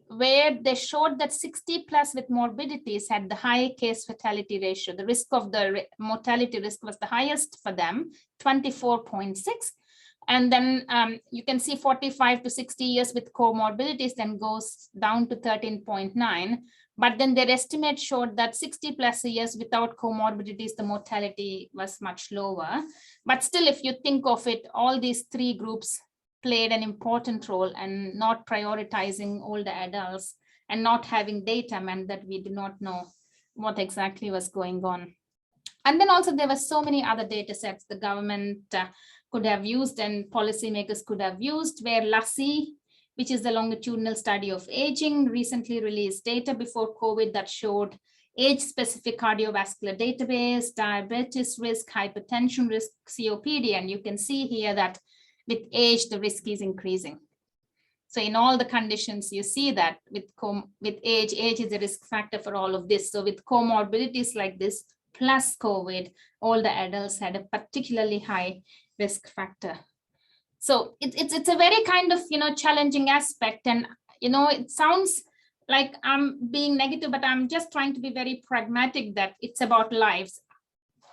where they showed that 60 plus with morbidities had the high case fatality ratio. The risk of the mortality risk was the highest for them, 24.6. And then you can see 45 to 60 years with comorbidities then goes down to 13.9. But then their estimate showed that 60 plus years without comorbidities, the mortality was much lower. But still, if you think of it, all these three groups played an important role, and not prioritizing older adults and not having data meant that we do not know what exactly was going on. And then also there were so many other data sets the government could have used and policymakers could have used, where LASI, which is the longitudinal study of aging, recently released data before COVID that showed age-specific cardiovascular database, diabetes risk, hypertension risk, COPD, and you can see here that with age, the risk is increasing. So in all the conditions, you see that with age is a risk factor for all of this. So with comorbidities like this, plus COVID, all the adults had a particularly high risk factor. So it's a very kind of, challenging aspect. And, it sounds like I'm being negative, but I'm just trying to be very pragmatic that it's about lives.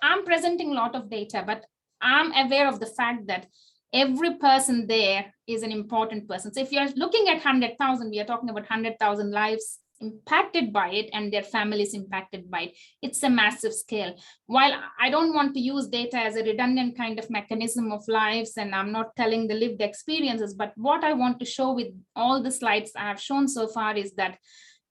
I'm presenting a lot of data, but I'm aware of the fact that every person there is an important person. So if you're looking at 100,000, we are talking about 100,000 lives impacted by it and their families impacted by it. It's a massive scale. While I don't want to use data as a redundant kind of mechanism of lives, and I'm not telling the lived experiences, but what I want to show with all the slides I have shown so far is that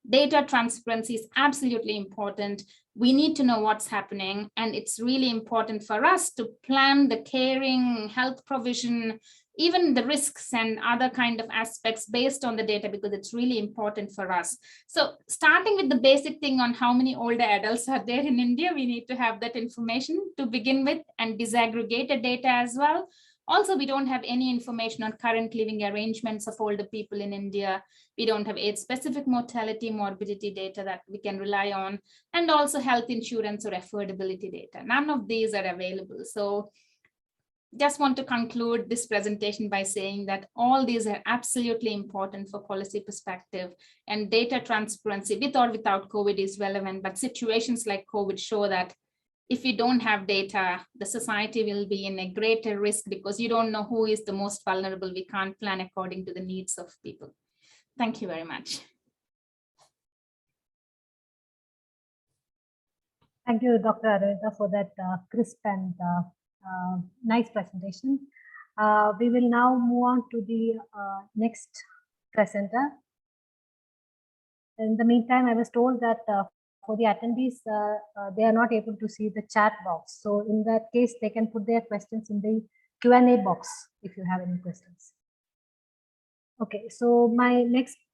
data transparency is absolutely important. We need to know what's happening, and it's really important for us to plan the caring, health provision, even the risks and other kind of aspects based on the data, because it's really important for us. So starting with the basic thing on how many older adults are there in India, we need to have that information to begin with, and disaggregated data as well. Also, we don't have any information on current living arrangements of older people in India. We don't have age-specific mortality, morbidity data that we can rely on, and also health insurance or affordability data. None of these are available. So just want to conclude this presentation by saying that all these are absolutely important for policy perspective, and data transparency with or without COVID is relevant, but situations like COVID show that if you don't have data, the society will be in a greater risk because you don't know who is the most vulnerable. We can't plan according to the needs of people. Thank you very much. Thank you, Dr. Aravinda, for that crisp and nice presentation. We will now move on to the next presenter. In the meantime, I was told that for the attendees, they are not able to see the chat box. So in that case, they can put their questions in the Q&A box if you have any questions. Okay, so my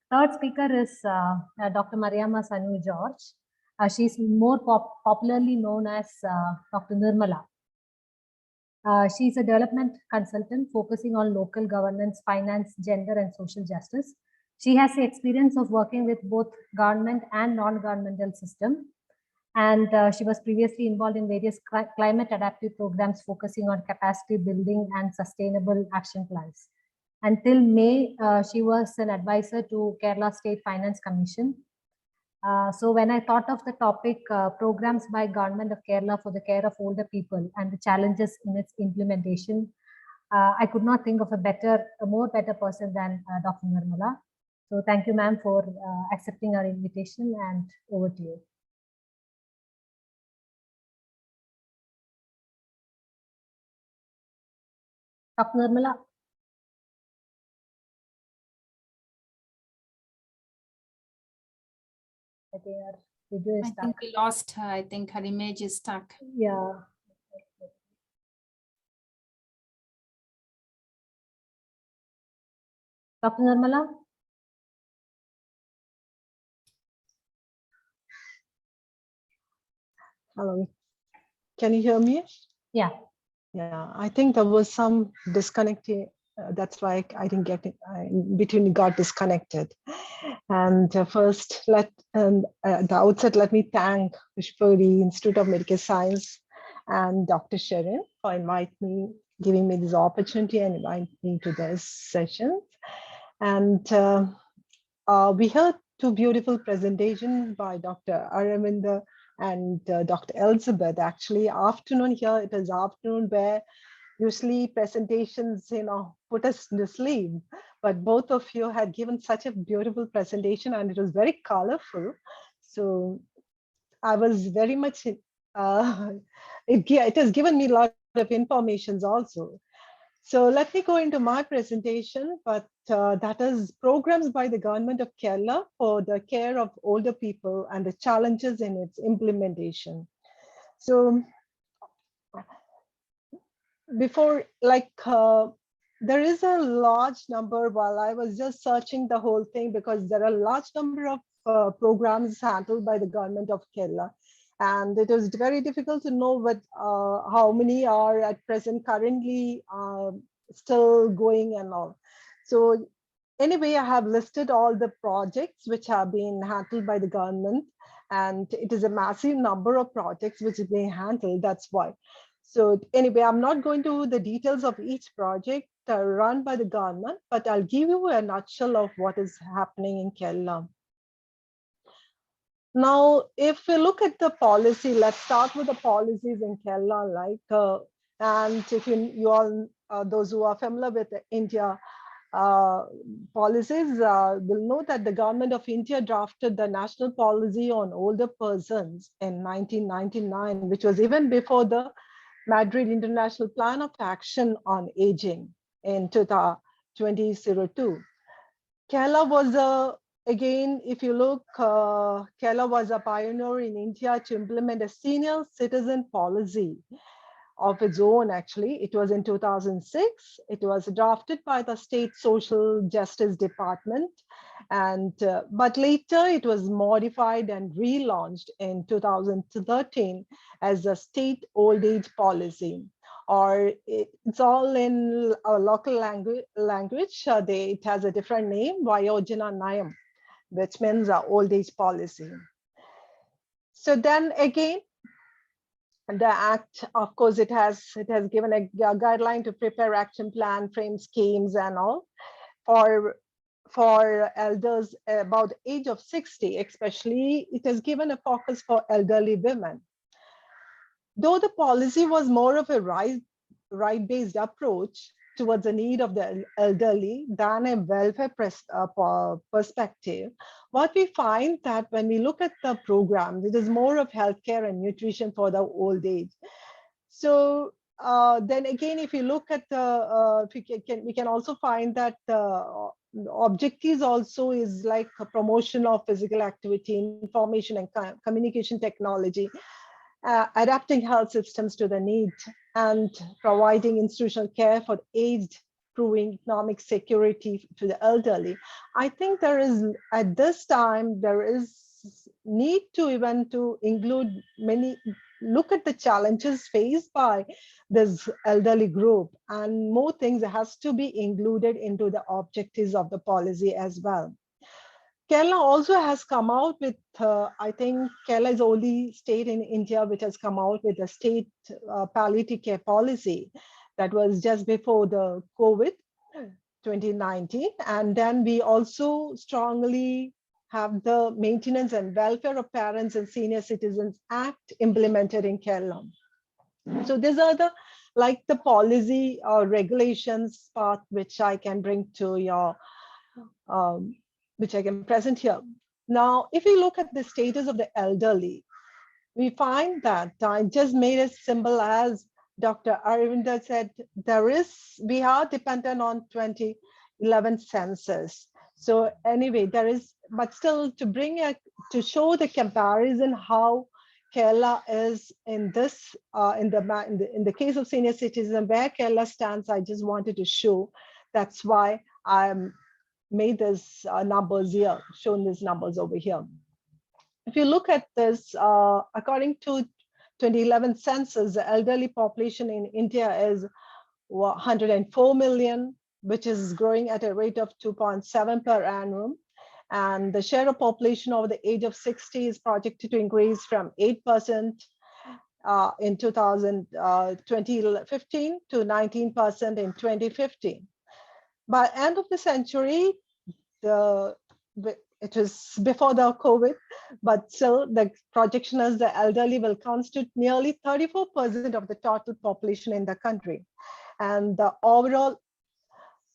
third speaker is Dr. Mariamma Sanu George. She's more popularly known as Dr. Nirmala. She's a development consultant focusing on local governance, finance, gender, and social justice. She has the experience of working with both government and non-governmental system. And she was previously involved in various climate adaptive programs focusing on capacity building and sustainable action plans. Until May, she was an advisor to Kerala State Finance Commission. So when I thought of the topic, programs by Government of Kerala for the care of older people and the challenges in its implementation, I could not think of a more better person than Dr. Nirmala. So thank you, ma'am, for accepting our invitation, and over to you. Dr. Nirmala. I think our video is stuck. I think we lost her. I think her image is stuck. Yeah. Dr. Nirmala? Hello, can you hear me? Yeah. Yeah, I think there was some disconnecting. That's why I didn't get it. In between got disconnected. And first, at the outset, let me thank Pushpagiri Institute of Medical Science and Dr. Sherin for giving me this opportunity and inviting me to this session. And we heard two beautiful presentations by Dr. Aravinda and Dr. Elisabeth. Actually, afternoon here, it is afternoon where usually presentations, put us to sleep. But both of you had given such a beautiful presentation and it was very colorful. So I was very much, it has given me a lot of information also. So let me go into my presentation, but that is programs by the government of Kerala for the care of older people and the challenges in its implementation. So before, there is a large number, while I was just searching the whole thing, because there are a large number of programs handled by the government of Kerala. And it was very difficult to know how many are at present currently still going and all. So anyway, I have listed all the projects which have been handled by the government. And it is a massive number of projects which is being handled, that's why. So anyway, I'm not going to the details of each project run by the government, but I'll give you a nutshell of what is happening in Kerala. Now, if we look at the policy, let's start with the policies in Kerala. And if you all, those who are familiar with the India policies, will know that the government of India drafted the national policy on older persons in 1999, which was even before the Madrid International Plan of Action on Aging in 2002. Kerala was again, if you look, Kerala was a pioneer in India to implement a senior citizen policy of its own, actually. It was in 2006. It was drafted by the State Social Justice Department. But later it was modified and relaunched in 2013 as a state old age policy. Or it's all in our local language. It has a different name, Vayojana Nayam, which means old age policy. So then again, the Act, of course, it has given a guideline to prepare action plan, frame schemes and all for elders about the age of 60, especially. It has given a focus for elderly women. Though the policy was more of a right-based approach towards the need of the elderly than a welfare perspective, what we find that when we look at the programs, it is more of healthcare and nutrition for the old age. So then again, if you look at we can also find that the objectives also is like a promotion of physical activity, information and communication technology, adapting health systems to the need, and providing institutional care for aged, proving economic security to the elderly. I think there is, at this time, there is need to include look at the challenges faced by this elderly group, and more things has to be included into the objectives of the policy as well. Kerala also has come out with, I think Kerala is the only state in India which has come out with a state palliative care policy that was just before the COVID 2019. And then we also strongly have the Maintenance and Welfare of Parents and Senior Citizens Act implemented in Kerala. So these are the policy or regulations part which I can bring to your which I can present here. Now, if you look at the status of the elderly, we find that I just made a symbol, as Dr. Aravinda said, we are dependent on 2011 census. So anyway, but still to show the comparison how Kerala is in this, in the case of senior citizen, where Kerala stands, I just wanted to show. That's why I'm made this numbers here, shown these numbers over here. If you look at this, according to 2011 census, the elderly population in India is 104 million, which is growing at a rate of 2.7 per annum. And the share of population over the age of 60 is projected to increase from 8% in 2015 to 19% in 2015. By end of the century, it was before the COVID, but still the projection is the elderly will constitute nearly 34% of the total population in the country. And the overall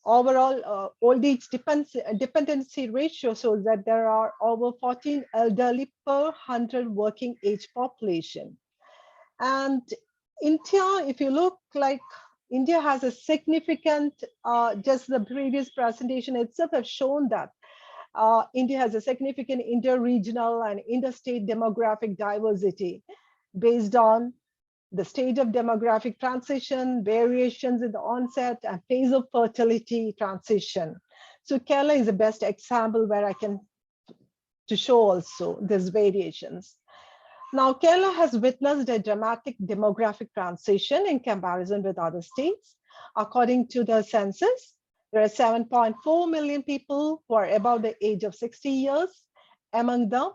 old age dependency ratio shows that there are over 14 elderly per 100 working age population. And India, if you look, like India has a significant, just the previous presentation itself has shown that India has a significant inter-regional and interstate demographic diversity based on the stage of demographic transition, variations in the onset and phase of fertility transition. So Kerala is the best example where I can to show also these variations. Now, Kerala has witnessed a dramatic demographic transition in comparison with other states. According to the census, there are 7.4 million people who are above the age of 60 years. Among them,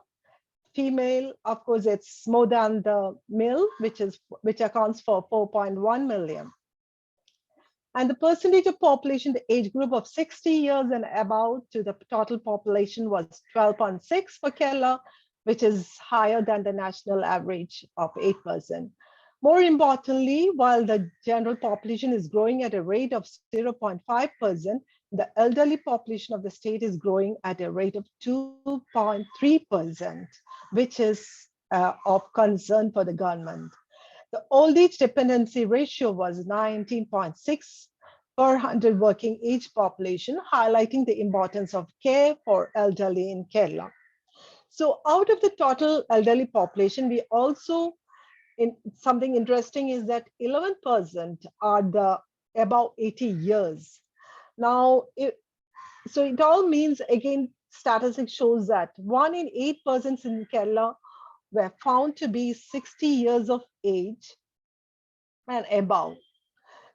female, of course, it's more than the male, which accounts for 4.1 million. And the percentage of population, the age group of 60 years and above to the total population was 12.6 for Kerala, which is higher than the national average of 8%. More importantly, while the general population is growing at a rate of 0.5%, the elderly population of the state is growing at a rate of 2.3%, which is of concern for the government. The old age dependency ratio was 19.6 per 100 working age population, highlighting the importance of care for elderly in Kerala. So out of the total elderly population, we also, something interesting is that 11% are above 80 years. Now, so it all means, again, statistics shows that 1 in 8 persons in Kerala were found to be 60 years of age and above.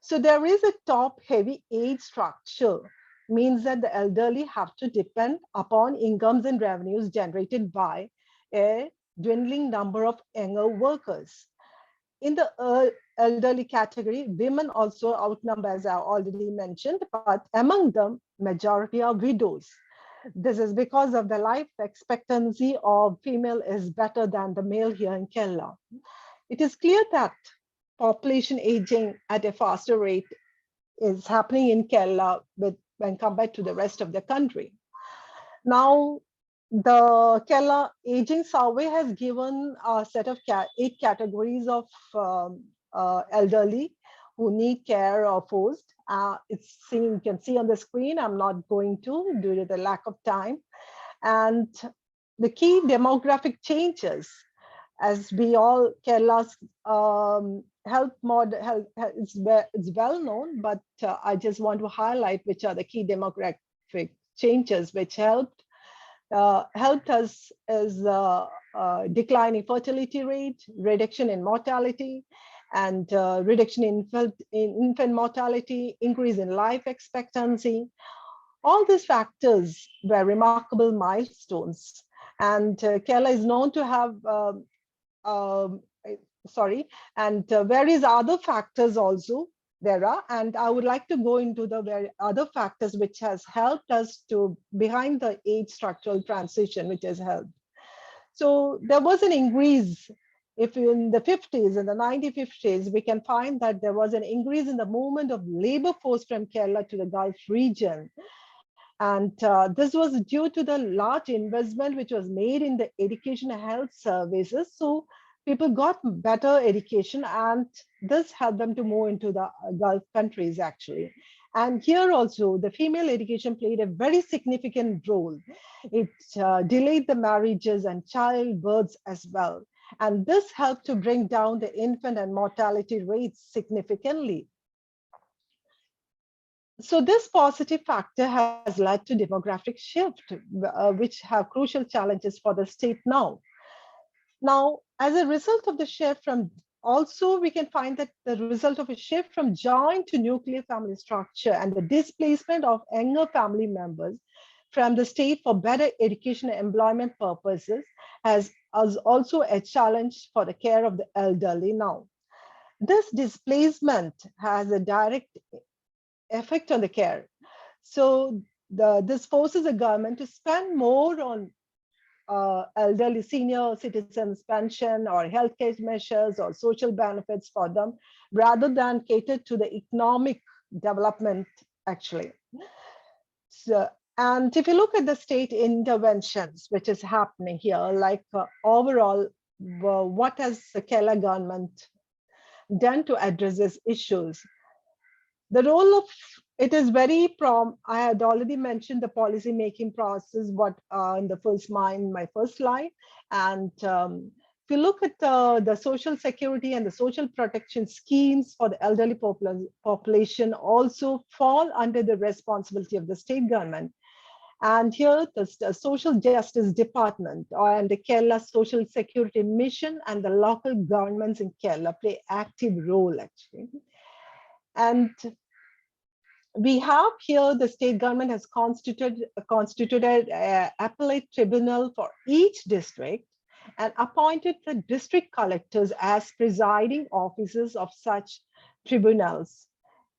So there is a top-heavy age structure, means that the elderly have to depend upon incomes and revenues generated by a dwindling number of younger workers. In the elderly category, women also outnumber, as I already mentioned, but among them, majority are widows. This is because of the life expectancy of female is better than the male here in Kerala. It is clear that population aging at a faster rate is happening in Kerala when compared to the rest of the country. Now, the Kerala Aging Survey has given a set of 8 categories of elderly who need care or forced. You can see on the screen. I'm not going to due to the lack of time. And the key demographic changes, as we all, Kerala's health model it's well known, but I just want to highlight which are the key demographic changes which helped us as declining fertility rate, reduction in mortality, and reduction in infant mortality, increase in life expectancy. All these factors were remarkable milestones, and Kerala is known to have various other factors also there are, and I would like to go into the other factors which has helped us to behind the age structural transition, which has helped. So there was an increase. If in the 50s and the 1950s, we can find that there was an increase in the movement of labor force from Kerala to the Gulf region. And this was due to the large investment which was made in the education and health services. So people got better education, and this helped them to move into the Gulf countries actually. And here also, the female education played a very significant role. It delayed the marriages and childbirths as well. And this helped to bring down the infant and mortality rates significantly. So this positive factor has led to demographic shift, which have crucial challenges for the state now. Now, as a result of the shift from, also we can find that the result of a shift from joint to nuclear family structure and the displacement of younger family members, from the state for better education and employment purposes as also a challenge for the care of the elderly now. This displacement has a direct effect on the care. So this forces the government to spend more on elderly senior citizens pension or healthcare measures or social benefits for them, rather than cater to the economic development actually. So, and if you look at the state interventions, which is happening here, like overall, what has the Kerala government done to address these issues? The role of it is very I had already mentioned the policy making process, what in my first slide. And if you look at the social security and the social protection schemes for the elderly population also fall under the responsibility of the state government. And here the Social Justice Department and the Kerala Social Security Mission and the local governments in Kerala play active role actually. And we have here the state government has constituted an appellate tribunal for each district and appointed the district collectors as presiding officers of such tribunals.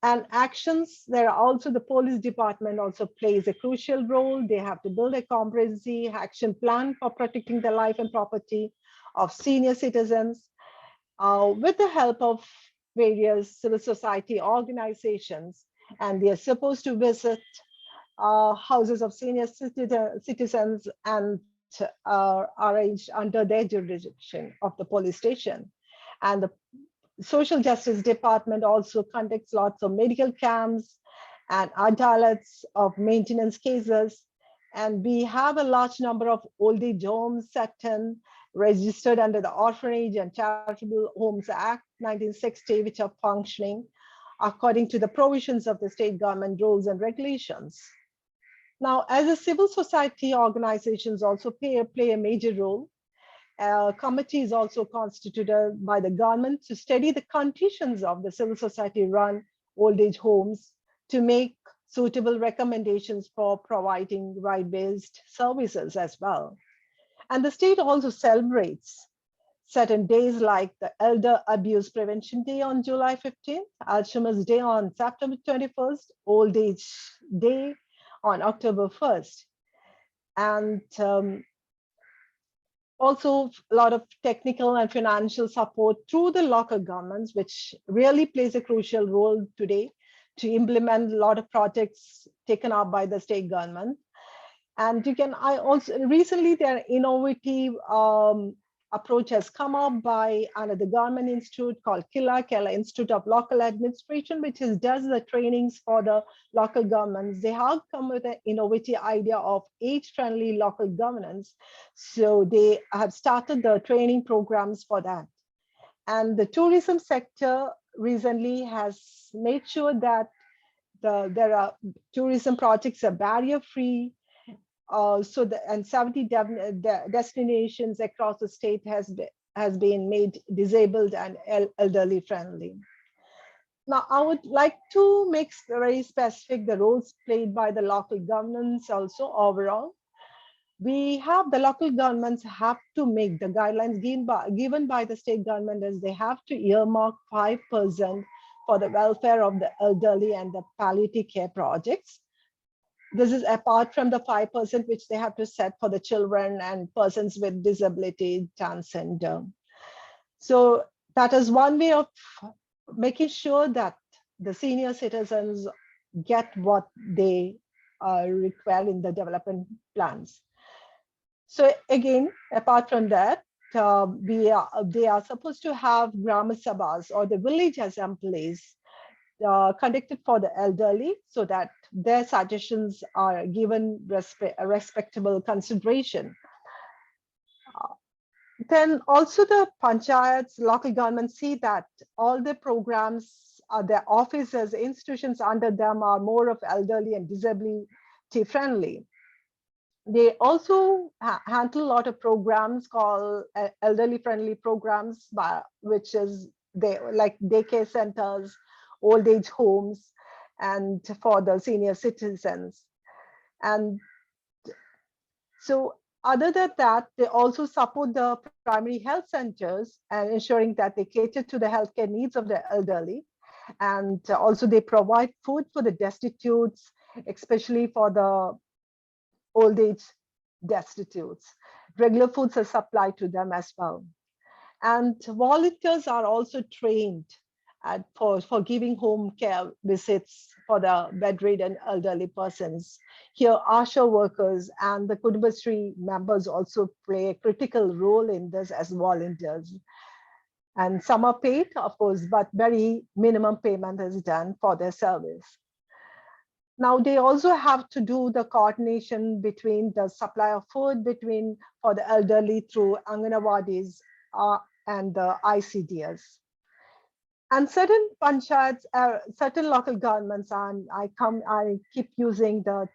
And actions, there are also the police department also plays a crucial role. They have to build a comprehensive action plan for protecting the life and property of senior citizens with the help of various civil society organizations. And they are supposed to visit houses of senior citizens and arrange under their jurisdiction of the police station. And the Social Justice Department also conducts lots of medical camps and adalats of maintenance cases. And we have a large number of old age homes set in, registered under the Orphanage and Charitable Homes Act 1960, which are functioning according to the provisions of the state government rules and regulations. Now, as a civil society organizations also play a major role. A committee is also constituted by the government to study the conditions of the civil society run old age homes to make suitable recommendations for providing right-based services as well. And the state also celebrates certain days like the Elder Abuse Prevention Day on July 15th, Alzheimer's Day on September 21st, Old Age Day on October 1st. And also a lot of technical and financial support through the local governments, which really plays a crucial role today to implement a lot of projects taken up by the state government. And recently their innovative approach has come up by another government institute called Kerala Institute of Local Administration, which does the trainings for the local governments. They have come with an innovative idea of age-friendly local governance. So they have started the training programs for that. And the tourism sector recently has made sure that there are tourism projects are barrier-free. And 70 destinations across the state has been made disabled and elderly friendly. Now, I would like to make very specific the roles played by the local governments also overall. We have the local governments have to make the guidelines given by the state government as they have to earmark 5% for the welfare of the elderly and the palliative care projects. This is apart from the 5% which they have to set for the children and persons with disability, Down syndrome. So that is one way of making sure that the senior citizens get what they require in the development plans. So again, apart from that, they are supposed to have Grama Sabhas or the village assemblies conducted for the elderly so that their suggestions are given respectable consideration. Then also the panchayats, local governments see that all the programs, their offices, institutions under them are more of elderly and disability friendly. They also handle a lot of programs called elderly friendly programs, which is like daycare centers, old age homes, and for the senior citizens. And So other than that, they also support the primary health centers and ensuring that they cater to the healthcare needs of the elderly. And also they provide food for the destitutes, especially for the old age destitutes. Regular foods are supplied to them as well. And volunteers are also trained for giving home care visits for the bedridden elderly persons. Here, ASHA workers and the Kudumbashree members also play a critical role in this as volunteers. And some are paid, of course, but very minimum payment is done for their service. Now they also have to do the coordination between the supply of food for the elderly through Anganawadis and the ICDS. And certain panchayats, certain local governments, and I keep using the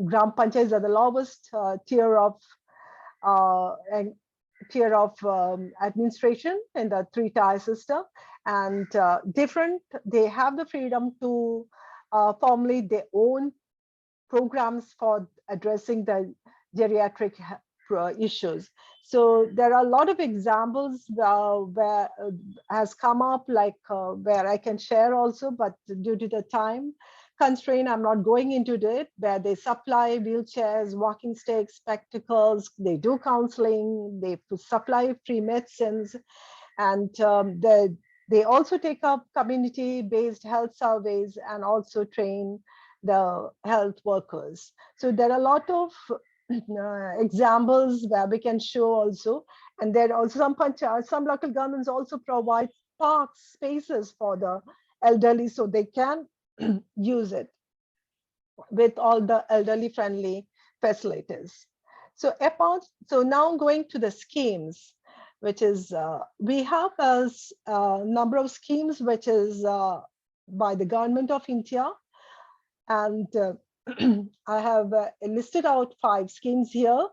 gram panchayats are the lowest tier of administration in the three-tier system, and they have the freedom to formulate their own programs for addressing the geriatric issues. So there are a lot of examples where has come up, like where I can share also, but due to the time constraint, I'm not going into it, where they supply wheelchairs, walking sticks, spectacles, they do counseling, they supply free medicines, and they also take up community-based health surveys and also train the health workers. So there are a lot of examples where we can show also, and there are also some local governments also provide parks, spaces for the elderly so they can use it with all the elderly friendly facilities. So now going to the schemes, which is we have a number of schemes which is by the government of India, and I have listed out 5 schemes here,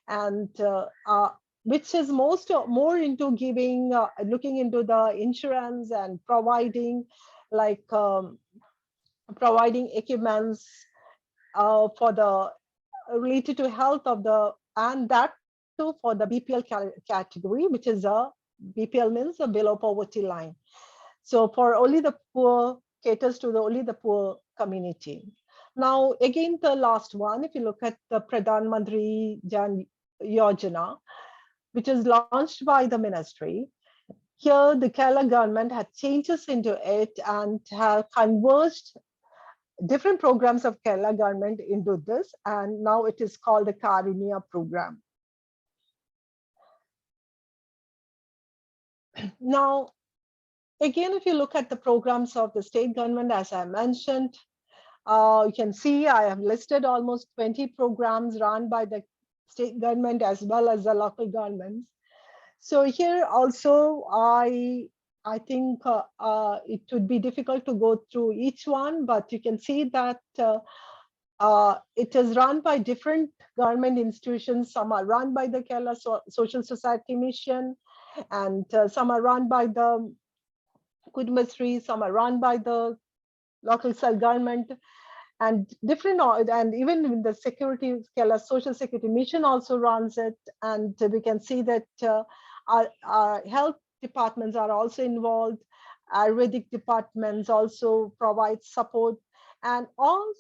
and which is more into giving, looking into the insurance and providing like providing equipments for the related to health of the, and that too for the BPL category, which is a BPL means a below poverty line. So for only the poor, caters to only the poor community. Now, again, the last one, if you look at the Pradhan Mantri Jan Yojana, which is launched by the ministry, here the Kerala government had changes into it and have converged different programs of Kerala government into this, and now it is called the Karunya program. Now, again, if you look at the programs of the state government, as I mentioned, you can see I have listed almost 20 programs run by the state government as well as the local governments. So here also, I think it would be difficult to go through each one, but you can see that it is run by different government institutions. Some are run by the Kerala Social Society Mission, and some are run by the Kudumbashree, some are run by the local self-government, and different, and even the security, Kerala Social Security Mission also runs it, and we can see that our health departments are also involved. Ayurvedic departments also provide support, and all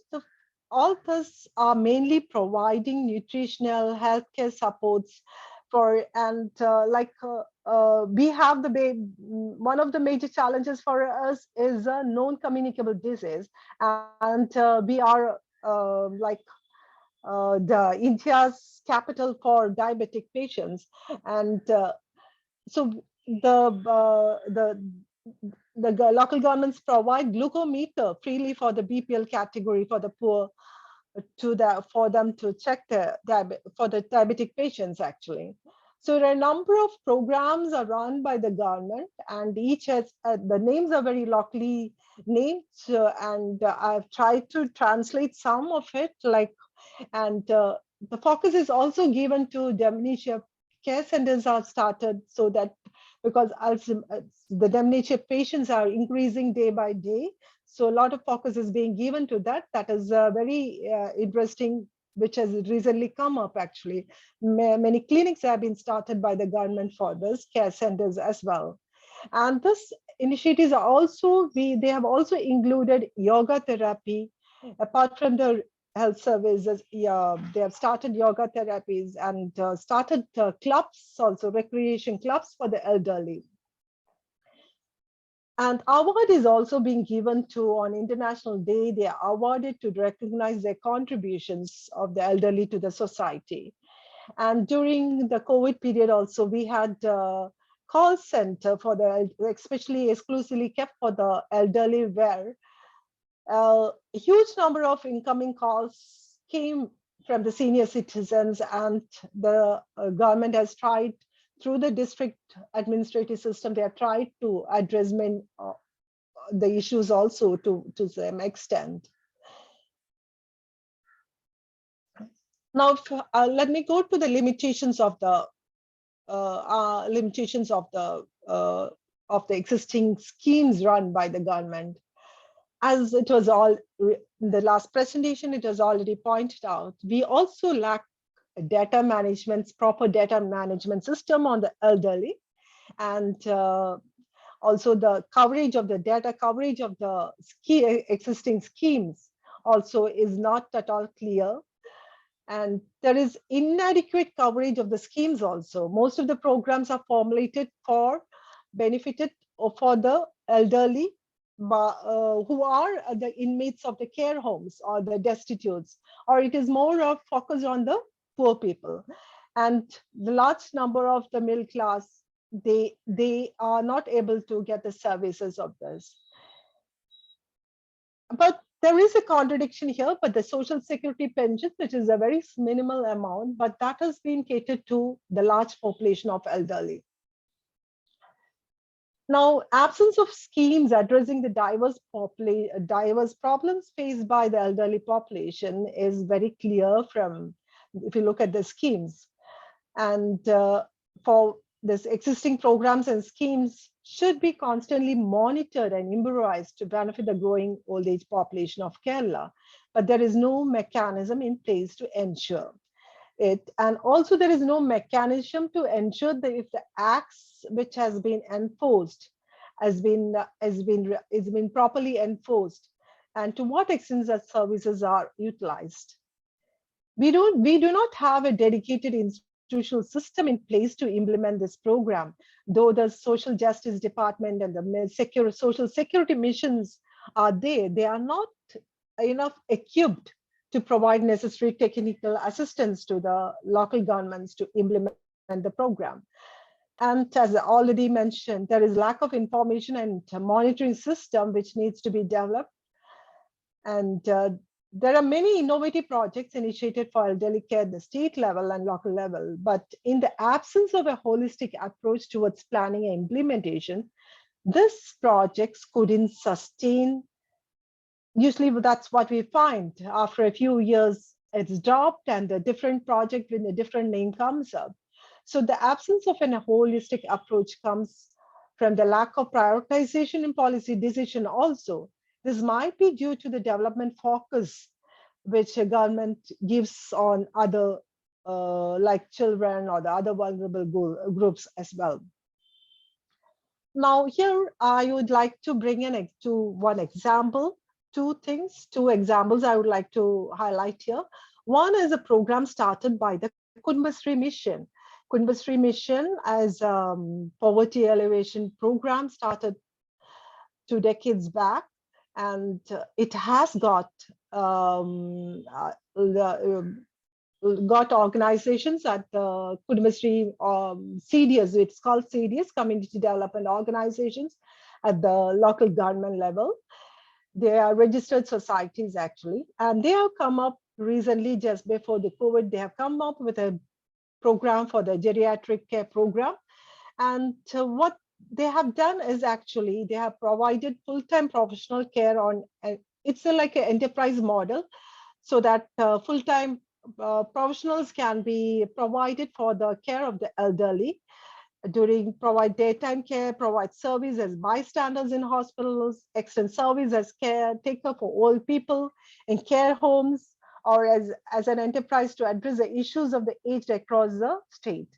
this are mainly providing nutritional healthcare supports for, and we have one of the major challenges for us is a known communicable disease, and we are the India's capital for diabetic patients, and so the local governments provide glucometer freely for the BPL category for the poor, for them to check for the diabetic patients actually. So there are a number of programs are run by the government, and each has the names are very locally named, and I've tried to translate some of it, and the focus is also given to dementia care centers are started, so that because the dementia patients are increasing day by day, so a lot of focus is being given to that. That is a very interesting which has recently come up actually. Many clinics have been started by the government for this, care centers as well. And this initiatives are also, they have also included yoga therapy, apart from the health services. Yeah, they have started yoga therapies and started clubs, also recreation clubs for the elderly. And award is also being given to, on International Day, they are awarded to recognize their contributions of the elderly to the society. And during the COVID period also, we had a call center for the, especially exclusively kept for the elderly, where a huge number of incoming calls came from the senior citizens, and the government has tried through the district administrative system, they have tried to address the issues also to some extent. Now, let me go to the limitations of the existing schemes run by the government. As it was all in the last presentation, it was already pointed out, we also lack data management, proper data management system on the elderly, and also the coverage of the data coverage of the existing schemes also is not at all clear. And there is inadequate coverage of the schemes also. Most of the programs are formulated for benefited for the elderly who are the inmates of the care homes or the destitutes, or it is more of focus on the poor people. And the large number of the middle class, they are not able to get the services of this. But there is a contradiction here, but the social security pension, which is a very minimal amount, but that has been catered to the large population of elderly. Now, absence of schemes addressing the diverse problems faced by the elderly population is very clear from, if you look at the schemes. And for this existing programs and schemes should be constantly monitored and improvised to benefit the growing old age population of Kerala. But there is no mechanism in place to ensure it. And also there is no mechanism to ensure that if the acts which has been enforced has been properly enforced, and to what extent that services are utilized. We do not have a dedicated institutional system in place to implement this program, though the social justice department and the social security missions are there. They are not enough equipped to provide necessary technical assistance to the local governments to implement the program. And as I already mentioned, there is lack of information and monitoring system which needs to be developed. And there are many innovative projects initiated for elderly care at the state level and local level, but in the absence of a holistic approach towards planning and implementation, these projects couldn't sustain. Usually that's what we find. After a few years, it's dropped and a different project with a different name comes up. So the absence of a holistic approach comes from the lack of prioritization in policy decision also. This might be due to the development focus which a government gives on other like children or the other vulnerable groups as well. Now here I would like to bring in one example, two examples I would like to highlight here. One is a program started by the Kumbhasri Mission. Kumbhasri Mission as poverty elevation program started 2 decades back, and it has got organizations at the Kumbhasri CDS, it's called CDS, Community Development Organizations, at the local government level. They are registered societies actually, and they have come up recently, just before the COVID, they have come up with a program for the geriatric care program. And what they have done is actually they have provided full-time professional care on, it's like an enterprise model, so that full-time professionals can be provided for the care of the elderly, provide daytime care, provide service as bystanders in hospitals, extend service as caretaker for old people in care homes, or as an enterprise to address the issues of the aged across the state.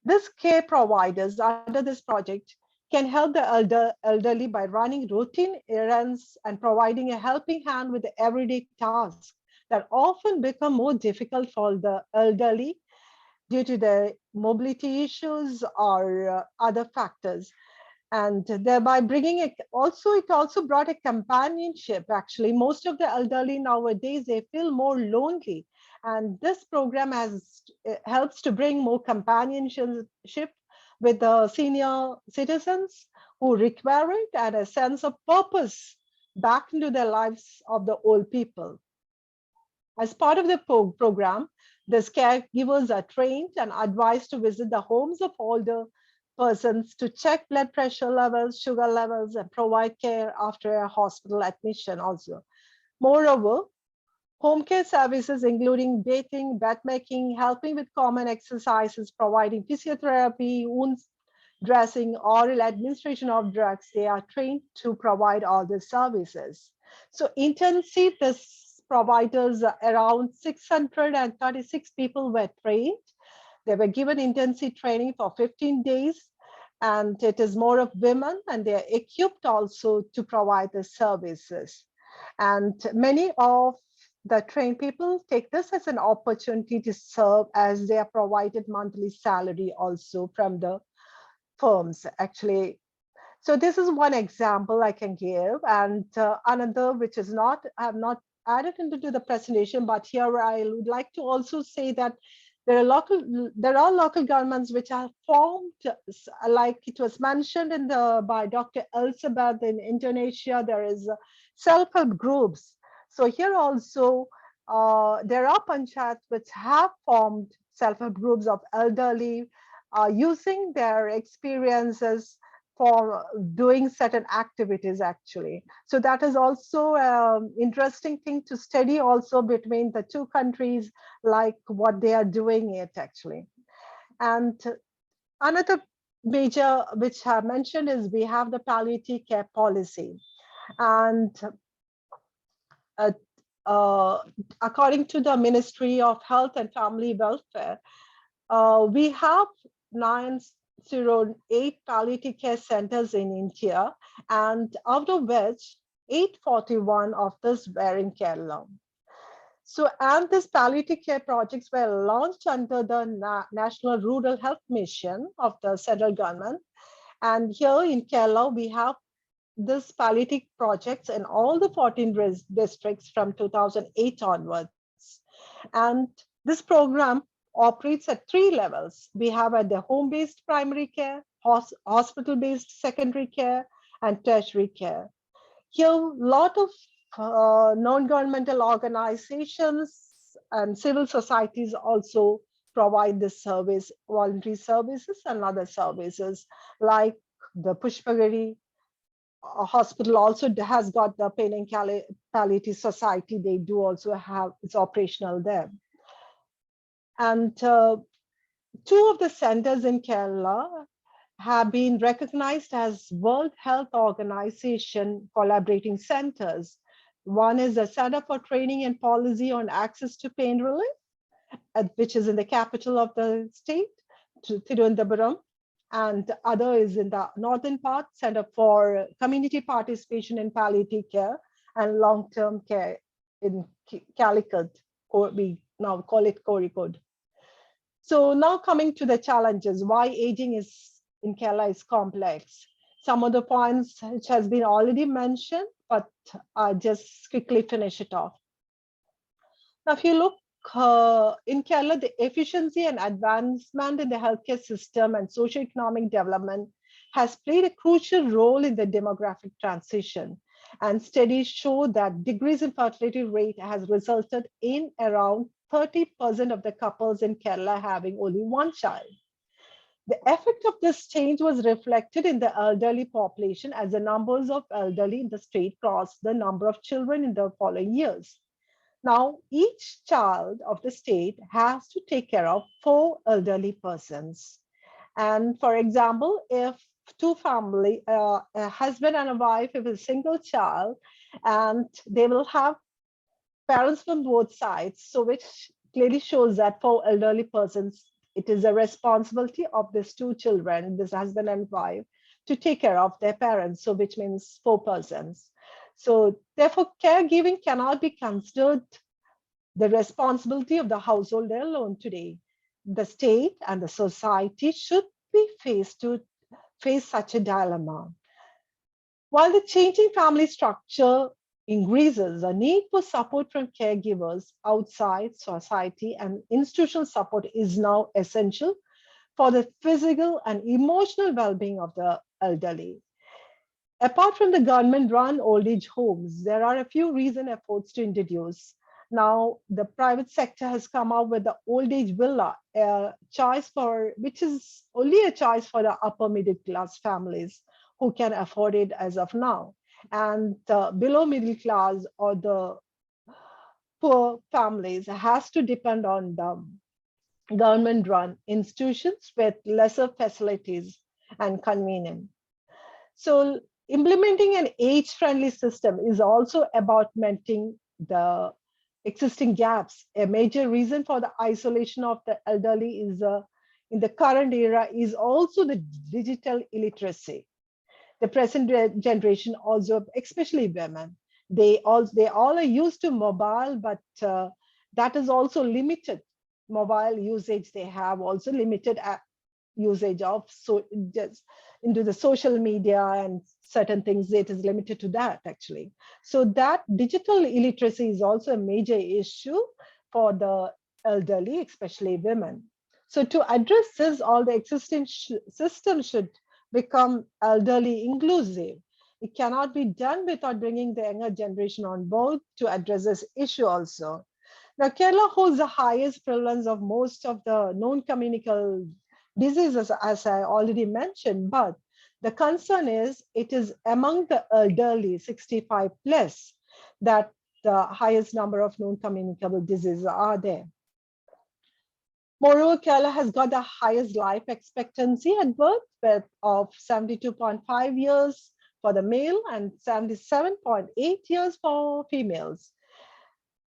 This care providers under this project can help the elderly by running routine errands and providing a helping hand with the everyday tasks that often become more difficult for the elderly due to the mobility issues or other factors. And thereby bringing it also brought a companionship. Actually, most of the elderly nowadays, they feel more lonely, and this program helps to bring more companionship with the senior citizens who require it, and a sense of purpose back into the lives of the old people. As part of the program, the caregivers are trained and advised to visit the homes of older persons to check blood pressure levels, sugar levels, and provide care after a hospital admission also. Moreover, home care services, including bathing, bed making, helping with common exercises, providing physiotherapy, wound dressing, oral administration of drugs, they are trained to provide all these services. So intensive, this providers, around 636 people were trained. They were given intensive training for 15 days, and it is more of women, and they are equipped also to provide the services. And many of the trained people take this as an opportunity to serve, as they are provided monthly salary also from the firms, actually. So this is one example I can give, and another which is I have not added into the presentation, but here I would like to also say that there are local governments which are formed, like it was mentioned by Dr. Elisabeth in Indonesia. There is self-help groups. So here also there are panchayats which have formed self-help groups of elderly, using their experiences for doing certain activities, actually. So that is also an interesting thing to study also between the two countries, like what they are doing it, actually. And another major which I mentioned is we have the palliative care policy. And according to the Ministry of Health and Family Welfare, we have 908 palliative care centers in India, and out of which 841 of this were in Kerala. So, and these palliative care projects were launched under the National Rural Health Mission of the central government. And here in Kerala, we have this palliative projects in all the 14 districts from 2008 onwards. And this program operates at 3 levels. We have at the home-based primary care, hospital-based secondary care, and tertiary care. Here, a lot of non-governmental organizations and civil societies also provide this service, voluntary services and other services, like the Pushpagiri hospital also has got the Pain and Palliative Society. They do also have, it's operational there. And 2 of the centers in Kerala have been recognized as World Health Organization collaborating centers. One is the Center for Training and Policy on Access to Pain Relief, which is in the capital of the state, Tiruvalla, and the other is in the northern part, Center for Community Participation in Palliative Care and Long-Term Care in Calicut, or we now call it Kozhikode. So now coming to the challenges, why aging in Kerala is complex. Some of the points which has been already mentioned, but I'll just quickly finish it off. Now, if you look in Kerala, the efficiency and advancement in the healthcare system and socioeconomic development has played a crucial role in the demographic transition. And studies show that decrease in fertility rate has resulted in around 30% of the couples in Kerala having only one child. The effect of this change was reflected in the elderly population, as the numbers of elderly in the state crossed the number of children in the following years. Now, each child of the state has to take care of 4 elderly persons. And for example, if 2 family, a husband and a wife, if a single child, and they will have parents from both sides, so which clearly shows that for elderly persons, it is a responsibility of these two children, this husband and wife, to take care of their parents, so which means 4 persons. So therefore, caregiving cannot be considered the responsibility of the household alone today. The state and the society should be faced to face such a dilemma. While the changing family structure increases, the need for support from caregivers outside society and institutional support is now essential for the physical and emotional well-being of the elderly. Apart from the government-run old age homes, there are a few recent efforts to introduce. Now, the private sector has come out with the old age villa, a choice which is only a choice for the upper middle class families who can afford it as of now. And below middle class or the poor families has to depend on the government-run institutions with lesser facilities and convenience. So implementing an age-friendly system is also about meeting the existing gaps. A major reason for the isolation of the elderly is in the current era is also the digital illiteracy. The present generation also, especially women, they all are used to mobile, but that is also limited. Mobile usage, they have also limited usage of just into the social media and certain things. It is limited to that actually. So that digital illiteracy is also a major issue for the elderly, especially women. So to address this, all the existing systems should become elderly inclusive. It cannot be done without bringing the younger generation on board to address this issue also. Now, Kerala holds the highest prevalence of most of the known communicable diseases, as I already mentioned, but the concern is it is among the elderly 65 plus that the highest number of known communicable diseases are there. Moreover, Kerala has got the highest life expectancy at birth of 72.5 years for the male and 77.8 years for females.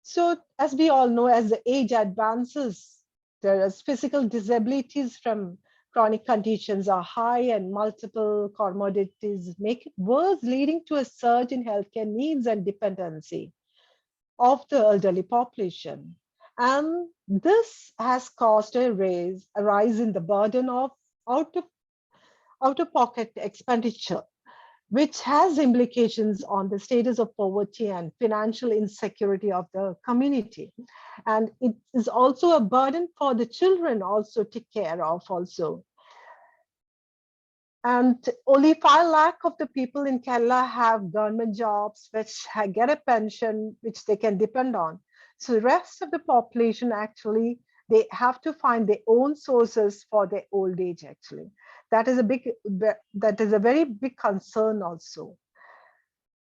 So as we all know, as the age advances, there is physical disabilities from chronic conditions are high and multiple comorbidities make it worse, leading to a surge in healthcare needs and dependency of the elderly population. And this has caused a rise in the burden of out-of-pocket expenditure, which has implications on the status of poverty and financial insecurity of the community. And it is also a burden for the children also to care of also. And only 5 lakh of the people in Kerala have government jobs, which get a pension, which they can depend on. So the rest of the population, actually, they have to find their own sources for their old age, actually. That is a very big concern also.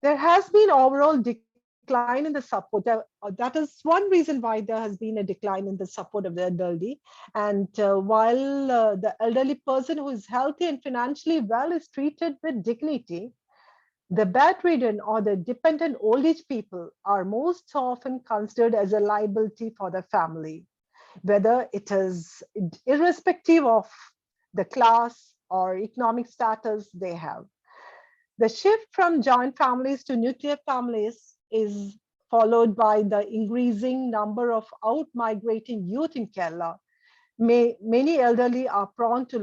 There has been overall decline in the support. That is one reason why there has been a decline in the support of the elderly. And while the elderly person who is healthy and financially well is treated with dignity, the bedridden or the dependent old age people are most often considered as a liability for the family, whether it is irrespective of the class or economic status they have. The shift from joint families to nuclear families is followed by the increasing number of out-migrating youth in Kerala. Many elderly are prone to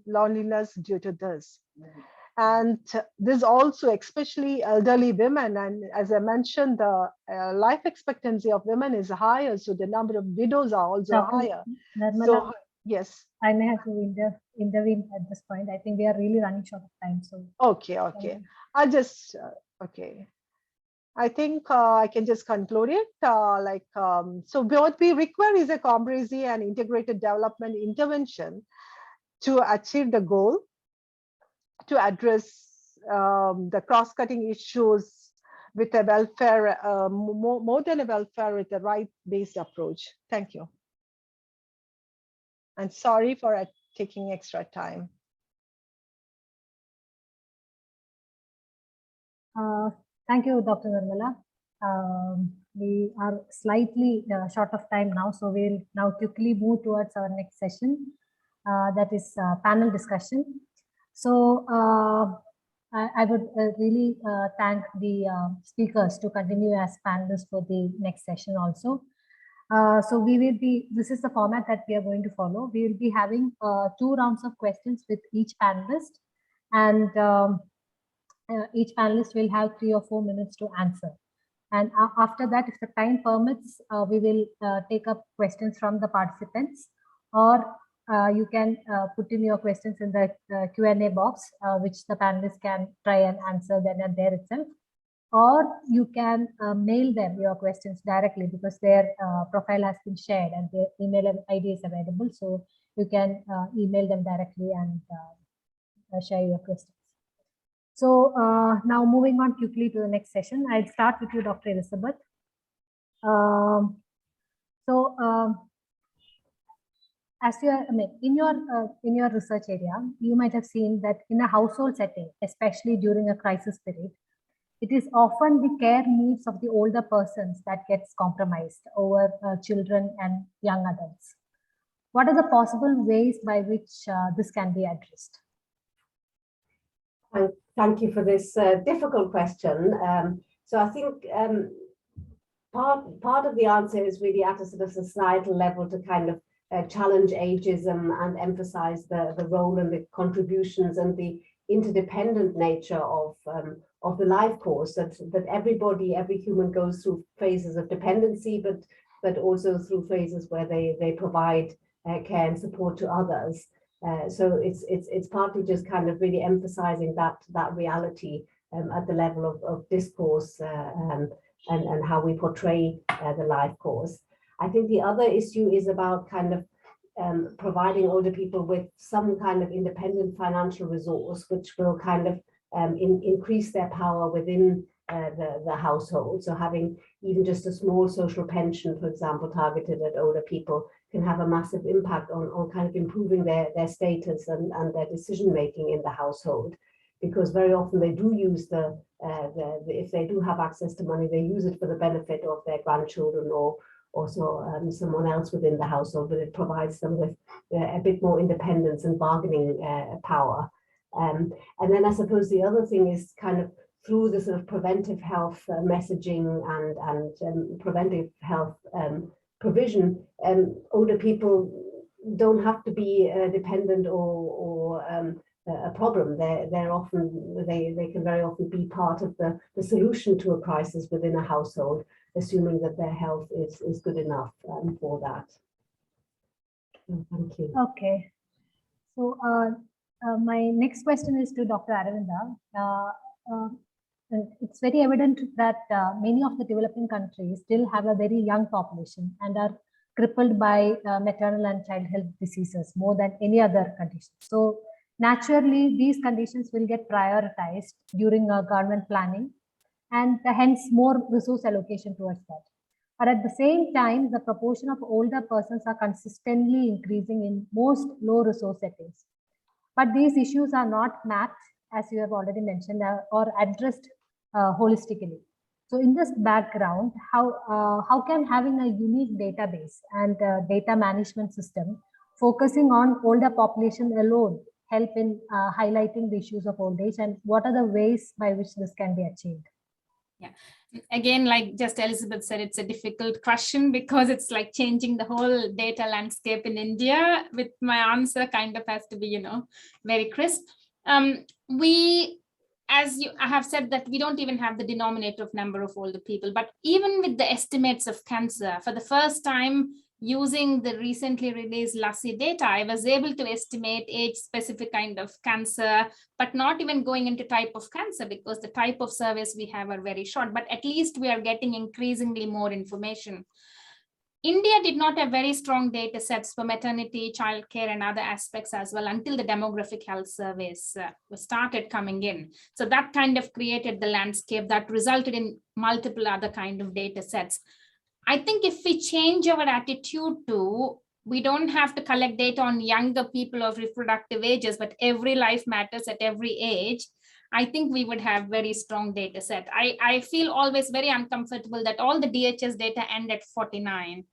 loneliness due to this. And this also, especially elderly women, and as I mentioned, the life expectancy of women is higher, so the number of widows are also higher. Nirmala, So, yes. I may have to intervene at this point. I think we are really running short of time. So Okay. I'll just, okay. I think I can just conclude it. So what we require is a comprehensive and integrated development intervention to achieve the goal, to address the cross-cutting issues with a welfare, more than a welfare, with a right-based approach. Thank you. And sorry for taking extra time. thank you, Dr. Nirmala. We are slightly short of time now, so we'll now quickly move towards our next session, that is panel discussion. So I would really thank the speakers to continue as panelists for the next session also. So we will be, this is the format that we are going to follow. We will be having 2 rounds of questions with each panelist, and each panelist will have 3 or 4 minutes to answer. And after that, if the time permits, we will take up questions from the participants, or you can put in your questions in the Q&A box, which the panelists can try and answer then and there itself. Or you can mail them your questions directly, because their profile has been shared and their email ID is available. So you can email them directly and share your questions. So now moving on quickly to the next session, I'll start with you, Dr. Elisabeth. As you are, in your research area, you might have seen that in a household setting, especially during a crisis period, it is often the care needs of the older persons that gets compromised over children and young adults. What are the possible ways by which this can be addressed? Thank you for this difficult question. So I think part of the answer is really at a sort of societal level to kind of challenge ageism and emphasize the role and the contributions and the interdependent nature of the life course, that everybody, every human goes through phases of dependency, but also through phases where they provide care and support to others. So it's partly just kind of really emphasizing that reality at the level of discourse and how we portray the life course. I think the other issue is about kind of providing older people with some kind of independent financial resource, which will kind of increase their power within the household. So having even just a small social pension, for example, targeted at older people, can have a massive impact on kind of improving their status and their decision making in the household. Because very often they do use if they do have access to money, they use it for the benefit of their grandchildren or also someone else within the household, but it provides them with a bit more independence and bargaining power. And then I suppose the other thing is kind of through the sort of preventive health messaging and preventive health provision, older people don't have to be dependent or a problem. They're often, they can very often be part of the solution to a crisis within a household, assuming that their health is good enough for that. Thank you. Okay. So my next question is to Dr. Aravinda. It's very evident that many of the developing countries still have a very young population and are crippled by maternal and child health diseases more than any other condition. So naturally, these conditions will get prioritized during government planning, and hence more resource allocation towards that. But at the same time, the proportion of older persons are consistently increasing in most low resource settings. But these issues are not mapped, as you have already mentioned, or addressed holistically. So in this background, how can having a unique database and data management system focusing on older population alone help in highlighting the issues of old age, and what are the ways by which this can be achieved? Yeah, again, like just Elisabeth said, it's a difficult question because it's like changing the whole data landscape in India. With my answer kind of has to be, very crisp. As I have said, that we don't even have the denominator of number of older people, but even with the estimates of cancer, for the first time using the recently released LASI data, I was able to estimate age-specific kind of cancer, but not even going into type of cancer because the type of surveys we have are very short, but at least we are getting increasingly more information. India did not have very strong data sets for maternity, childcare, and other aspects as well until the demographic health surveys started coming in. So that kind of created the landscape that resulted in multiple other kind of data sets. I think if we change our attitude to, we don't have to collect data on younger people of reproductive ages, but every life matters at every age, I think we would have very strong data set. I feel always very uncomfortable that all the DHS data end at 49.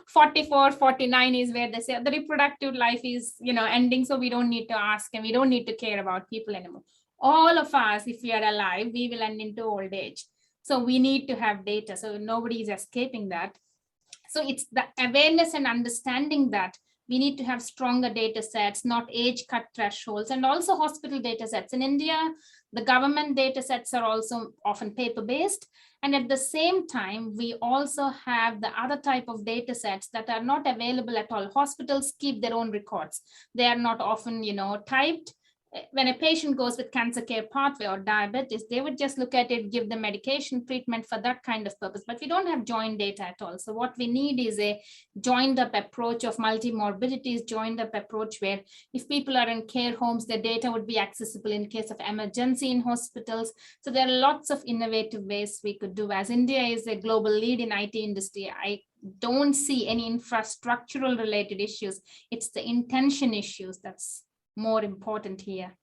44, 49 is where they say the reproductive life is, ending. So we don't need to ask and we don't need to care about people anymore. All of us, if we are alive, we will end into old age. So we need to have data. So nobody is escaping that. So it's the awareness and understanding that we need to have stronger data sets, not age cut thresholds, and also hospital data sets. In India, the government data sets are also often paper-based. And at the same time, we also have the other type of data sets that are not available at all. Hospitals keep their own records. They are not often, typed. When a patient goes with cancer care pathway or diabetes, they would just look at it, give them medication treatment for that kind of purpose, but we don't have joint data at all. So what we need is a joined up approach of multi-morbidities, joined up approach where if people are in care homes, their data would be accessible in case of emergency in hospitals. So there are lots of innovative ways we could do. As India is a global lead in IT industry, I don't see any infrastructural related issues. It's the intention issues that's more important here.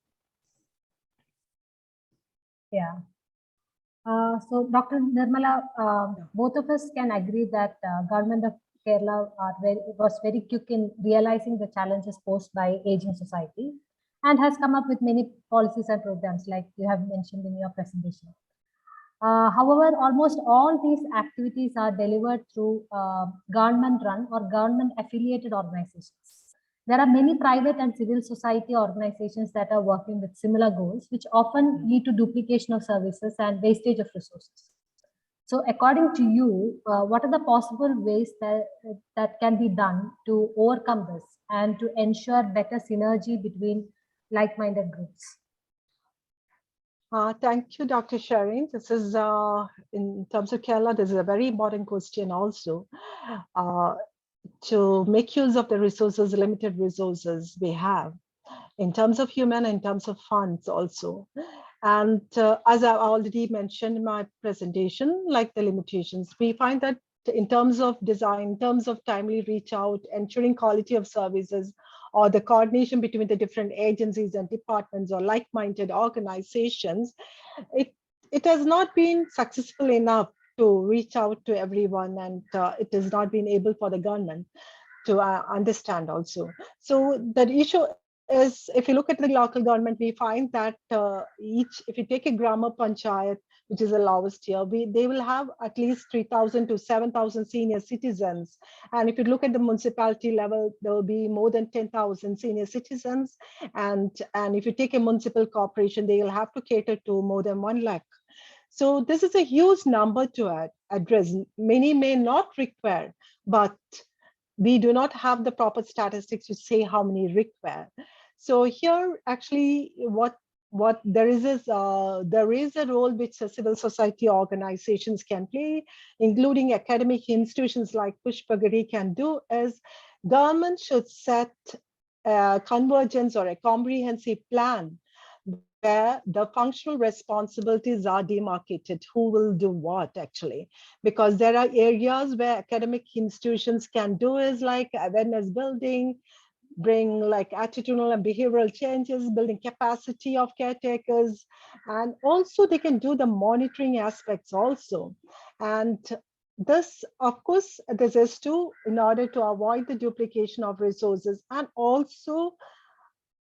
Yeah. So Dr. Nirmala, both of us can agree that government of Kerala was very quick in realizing the challenges posed by aging society and has come up with many policies and programs like you have mentioned in your presentation. However, almost all these activities are delivered through government-run or government-affiliated organizations. There are many private and civil society organizations that are working with similar goals, which often lead to duplication of services and wastage of resources. So according to you, what are the possible ways that can be done to overcome this and to ensure better synergy between like-minded groups? Thank you, Dr. Sherin. This is, in terms of Kerala, this is a very important question also. To make use of the resources, limited resources we have, in terms of human, in terms of funds also. And as I already mentioned in my presentation, like the limitations, we find that in terms of design, in terms of timely reach out, ensuring quality of services, or the coordination between the different agencies and departments or like-minded organizations, it has not been successful enough to reach out to everyone, and it has not been able for the government to understand also. So the issue is, if you look at the local government, we find that if you take a Grama Panchayat, which is the lowest here, they will have at least 3,000 to 7,000 senior citizens. And if you look at the municipality level, there will be more than 10,000 senior citizens. And if you take a municipal corporation, they will have to cater to more than 1 lakh. So this is a huge number to address. Many may not require, but we do not have the proper statistics to say how many require. So here, actually, what there is a role which civil society organizations can play, including academic institutions like Pushpagiri can do, is government should set a convergence or a comprehensive plan where the functional responsibilities are demarcated, who will do what actually, because there are areas where academic institutions can do is like awareness building, bring like attitudinal and behavioral changes, building capacity of caretakers, and also they can do the monitoring aspects also. And this, of course, this is in order to avoid the duplication of resources, and also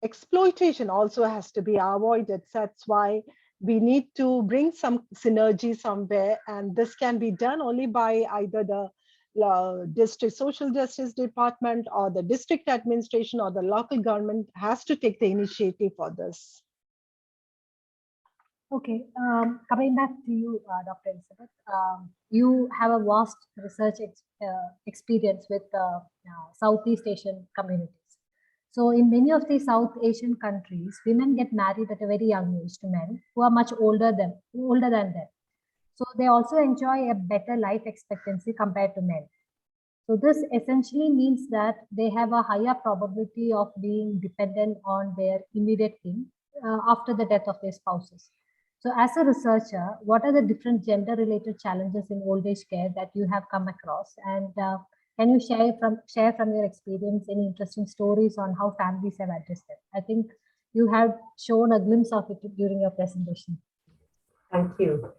exploitation also has to be avoided. That's why we need to bring some synergy somewhere, and this can be done only by either the district social justice department or the district administration or the local government has to take the initiative for this. Okay, coming back to you, Dr. Elisabeth, you have a vast research experience with Southeast Asian communities. So in many of these South Asian countries, women get married at a very young age to men who are much older than them. So they also enjoy a better life expectancy compared to men. So this essentially means that they have a higher probability of being dependent on their immediate kin after the death of their spouses. So as a researcher, what are the different gender-related challenges in old age care that you have come across? And can you share from your experience any interesting stories on how families have addressed them? I think You have shown a glimpse of it during your presentation. Thank you.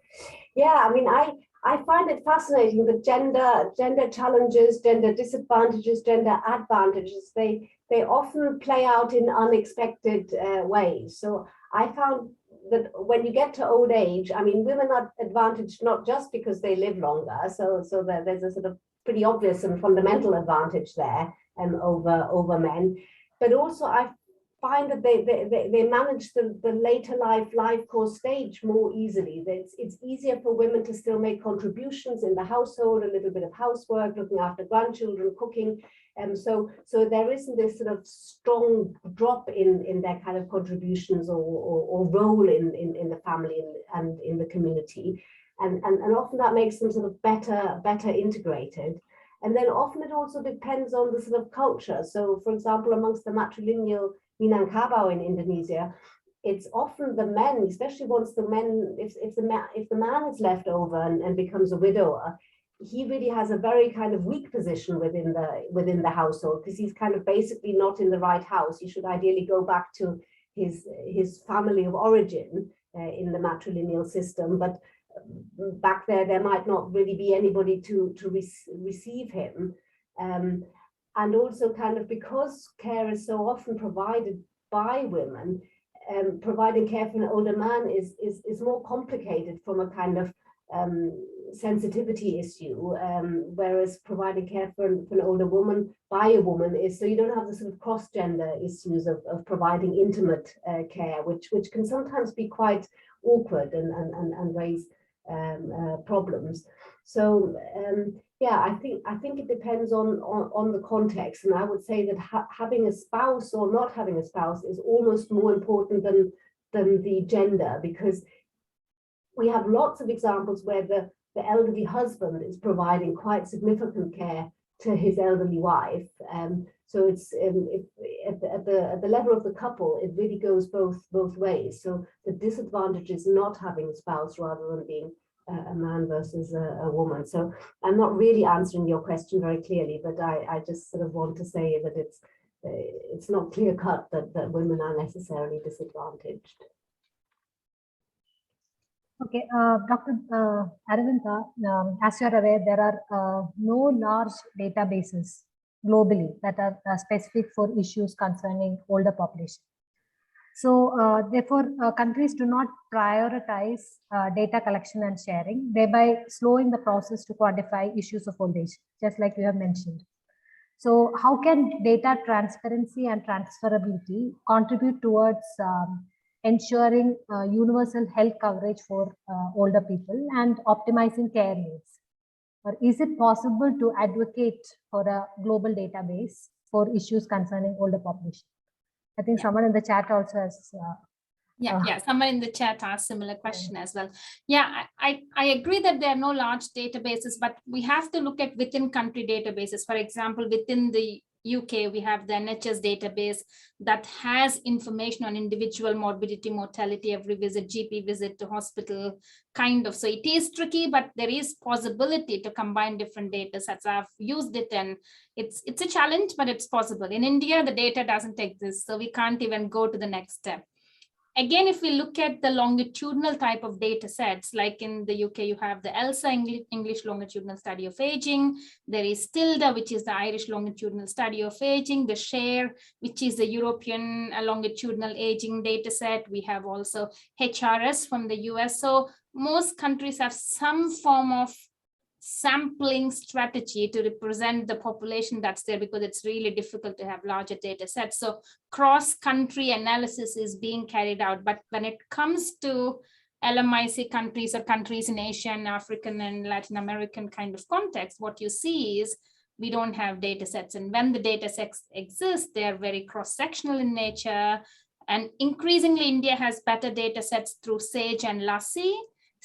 Yeah, I mean, I find it fascinating that gender challenges, gender disadvantages, gender advantages, they often play out in unexpected ways. So I found that when you get to old age, I mean, women are advantaged not just because they live longer, so that there's a sort of pretty obvious and fundamental advantage there over men, but also I find that they manage the later life course stage more easily. It's easier for women to still make contributions in the household, a little bit of housework, looking after grandchildren, cooking. So there isn't this sort of strong drop in their kind of contributions or role in the family and in the community. And often that makes them sort of better integrated. And then often it also depends on the sort of culture. So for example, amongst the matrilineal Minangkabau in Indonesia, it's often the men, especially once the men, if the man is left over and becomes a widower, he really has a very kind of weak position within the household, because he's kind of basically not in the right house. He should ideally go back to his family of origin in the matrilineal system, but back there might not really be anybody to receive him. And also kind of because care is so often provided by women, providing care for an older man is more complicated from a kind of sensitivity issue, whereas providing care for an older woman by a woman is, so you don't have the sort of cross-gender issues of providing intimate care, which can sometimes be quite awkward and raise problems. So yeah, I think it depends on the context, and I would say that having a spouse or not having a spouse is almost more important than the gender, because we have lots of examples where the elderly husband is providing quite significant care to his elderly wife. So it's at the level of the couple, it really goes both ways. So the disadvantage is not having a spouse rather than being a man versus a woman. So I'm not really answering your question very clearly, but I just sort of want to say that it's not clear cut that women are necessarily disadvantaged. Okay, Dr. Aravinda, as you're aware, there are no large databases globally that are specific for issues concerning older population. So therefore, countries do not prioritize data collection and sharing, thereby slowing the process to quantify issues of old age, just like you have mentioned. So how can data transparency and transferability contribute towards ensuring universal health coverage for older people and optimizing care needs? Or is it possible to advocate for a global database for issues concerning older population? I think someone in the chat also has. Someone in the chat asked similar question as well. Yeah, I agree that there are no large databases, but we have to look at within country databases. For example, within the UK, we have the NHS database that has information on individual morbidity, mortality, every visit, GP visit to hospital, kind of. So it is tricky, but there is possibility to combine different data sets. I've used it and it's a challenge, but it's possible. In India, the data doesn't exist, so we can't even go to the next step. Again, if we look at the longitudinal type of data sets, like in the UK, you have the ELSA, English Longitudinal Study of Aging. There is TILDA, which is the Irish Longitudinal Study of Aging, the SHARE, which is the European Longitudinal Aging data set. We have also HRS from the US. So most countries have some form of sampling strategy to represent the population that's there, because it's really difficult to have larger data sets. So cross-country analysis is being carried out. But when it comes to LMIC countries or countries in Asian, African, and Latin American kind of context, what you see is we don't have data sets. And when the data sets exist, they are very cross-sectional in nature. And increasingly, India has better data sets through SAGE and LASI.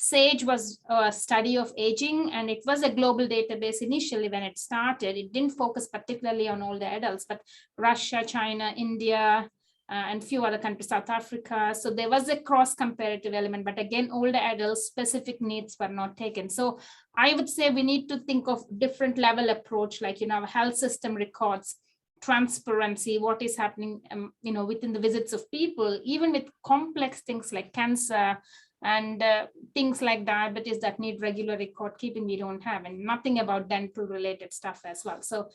SAGE was a study of aging, and it was a global database initially when it started. It didn't focus particularly on older adults, but Russia, China, India, and few other countries, South Africa. So there was a cross-comparative element, but again, older adults' specific needs were not taken. So I would say we need to think of different level approach, like, health system records. transparency, what is happening, within the visits of people, even with complex things like cancer and things like diabetes that need regular record keeping, we don't have, and nothing about dental related stuff as well. So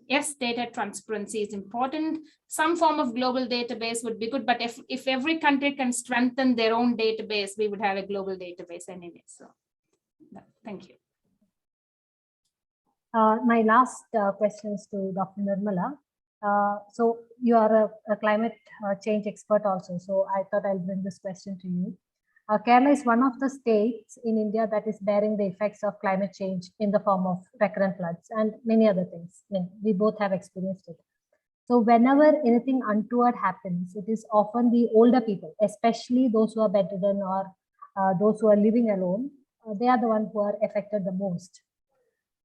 yes, data transparency is important. Some form of global database would be good, but if every country can strengthen their own database, we would have a global database anyway. So thank you. My last question is to Dr. Nirmala. So you are a climate change expert also. So I thought I'll bring this question to you. Kerala is one of the states in India that is bearing the effects of climate change in the form of recurrent floods and many other things. I mean, we both have experienced it. So whenever anything untoward happens, it is often the older people, especially those who are bedridden or those who are living alone. They are the ones who are affected the most.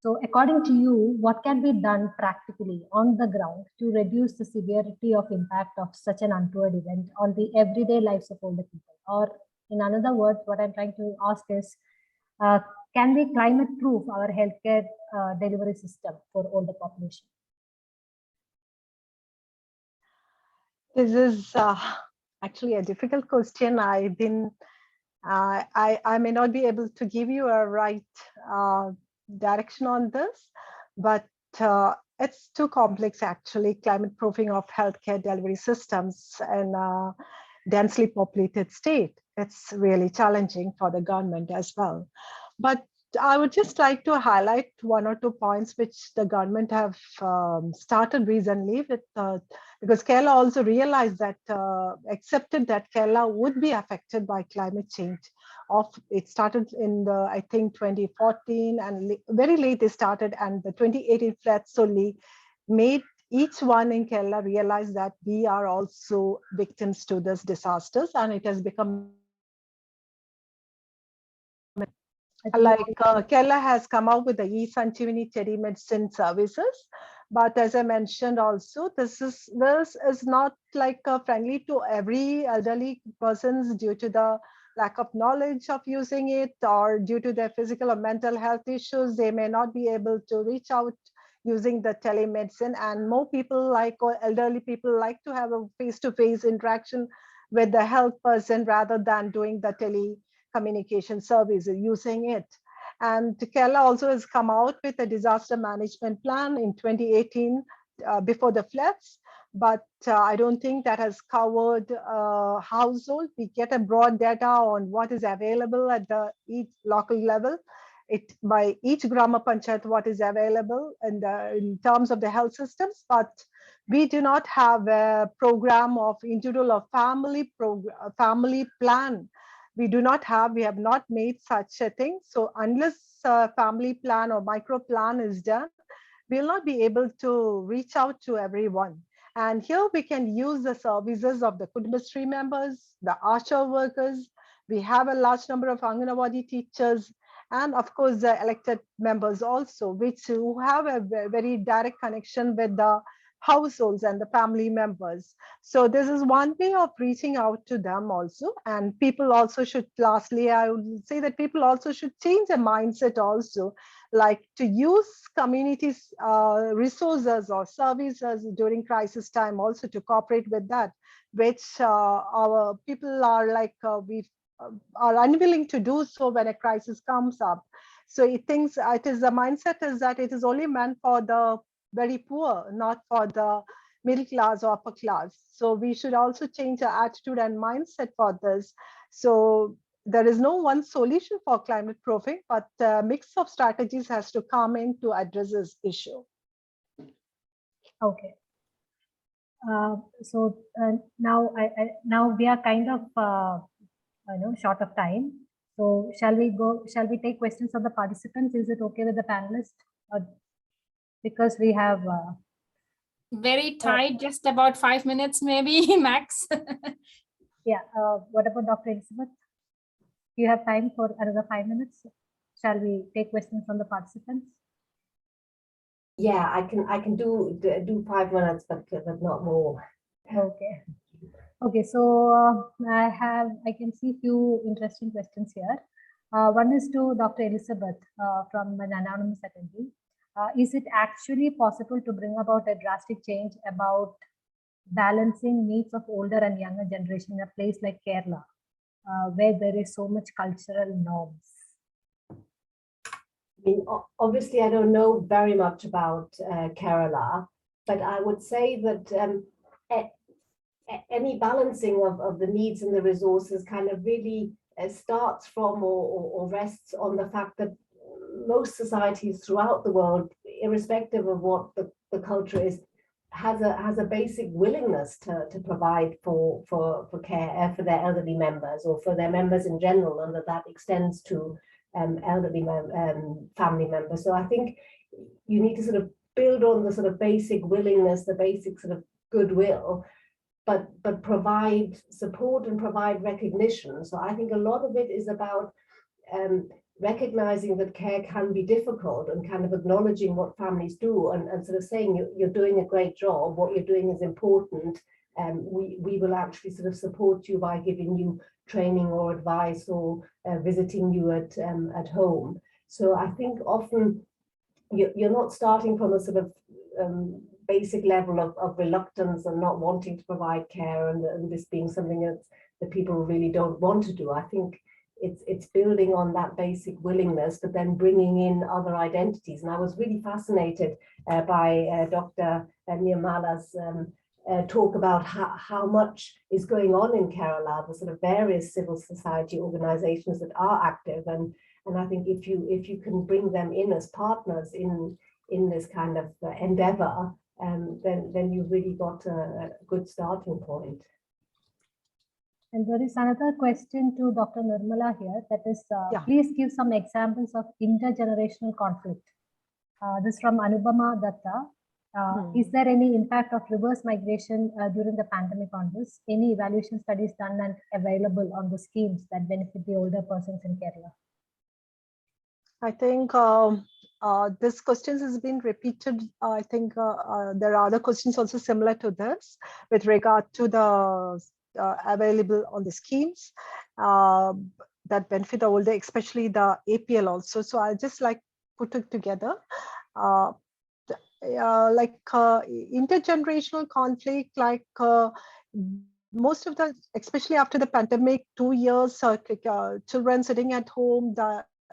So according to you, what can be done practically on the ground to reduce the severity of impact of such an untoward event on the everyday lives of older people? Or in another words, what I'm trying to ask is, can we climate proof our healthcare delivery system for older population? This is actually a difficult question. I may not be able to give you a right direction on this, but it's too complex actually, climate proofing of healthcare delivery systems in a densely populated state. It's really challenging for the government as well. But I would just like to highlight one or two points which the government have started recently with, because Kerala also realized that, accepted that Kerala would be affected by climate change. It started in I think 2014, and very late they started, and the 2018 floods solely made each one in Kerala realize that we are also victims to this disasters, and it has become like Kerala has come out with the e-Sanjeevani telemedicine services. But as I mentioned also, this is not like friendly to every elderly persons due to the lack of knowledge of using it, or due to their physical or mental health issues. They may not be able to reach out using the telemedicine, and more people or elderly people like to have a face-to-face interaction with the health person rather than doing the telecommunication service using it. And Kerala also has come out with a disaster management plan in 2018 before the floods, but I don't think that has covered household. We get a broad data on what is available at each local level. By each Grama Panchayat, what is available in terms of the health systems, but we do not have a program of individual or family plan. We have not made such a thing. So unless a family plan or micro plan is done, we'll not be able to reach out to everyone. And here we can use the services of the Kudumbashree members, the ASHA workers. We have a large number of Anganwadi teachers, and of course the elected members also, who have a very direct connection with the households and the family members. So this is one way of reaching out to them also. And people also should, lastly, I would say that people also should change their mindset also, like to use communities resources or services during crisis time also to cooperate with that, which our people are are unwilling to do so when a crisis comes up. So the mindset is that it is only meant for the very poor, not for the middle class or upper class. So we should also change our attitude and mindset for this. So there is no one solution for climate proofing, but a mix of strategies has to come in to address this issue. Okay. So now we are kind of short of time. So shall we take questions of the participants? Is it okay with the panelists? Because we have very tight, just about 5 minutes maybe max. Yeah. What about Dr. Elisabeth? Do you have time for another 5 minutes? Shall we take questions from the participants? Yeah, I can do 5 minutes, but not more. Okay. Okay. So I can see few interesting questions here. One is to Dr. Elisabeth from an anonymous attendee. is it actually possible to bring about a drastic change about balancing needs of older and younger generation in a place like Kerala, where there is so much cultural norms? I mean, obviously, I don't know very much about Kerala, but I would say that any balancing of the needs and the resources kind of really starts from or rests on the fact that most societies throughout the world, irrespective of what the culture is, has a basic willingness to provide for care for their elderly members or for their members in general, and that extends to elderly family members. So I think you need to sort of build on the sort of basic willingness, the basic sort of goodwill, but provide support and provide recognition. So I think a lot of it is about recognizing that care can be difficult and kind of acknowledging what families do and sort of saying you're doing a great job, what you're doing is important, and we will actually sort of support you by giving you training or advice or visiting you at home. So I think often you're not starting from a sort of basic level of reluctance and not wanting to provide care and this being something that people really don't want to do. I think it's building on that basic willingness, but then bringing in other identities. And I was really fascinated by Dr. Nirmala's talk about how much is going on in Kerala, the sort of various civil society organizations that are active. And I think if you can bring them in as partners in this kind of endeavor, then you've really got a good starting point. And there is another question to Dr. Nirmala here, that is, please give some examples of intergenerational conflict. This from Anubama Datta. Is there any impact of reverse migration during the pandemic on this? Any evaluation studies done and available on the schemes that benefit the older persons in Kerala? I think this question has been repeated. I think there are other questions also similar to this with regard to the available on the schemes that benefit the older, especially the APL also. So I'll just like put it together. Intergenerational conflict, like most of the, especially after the pandemic, 2 years, children sitting at home,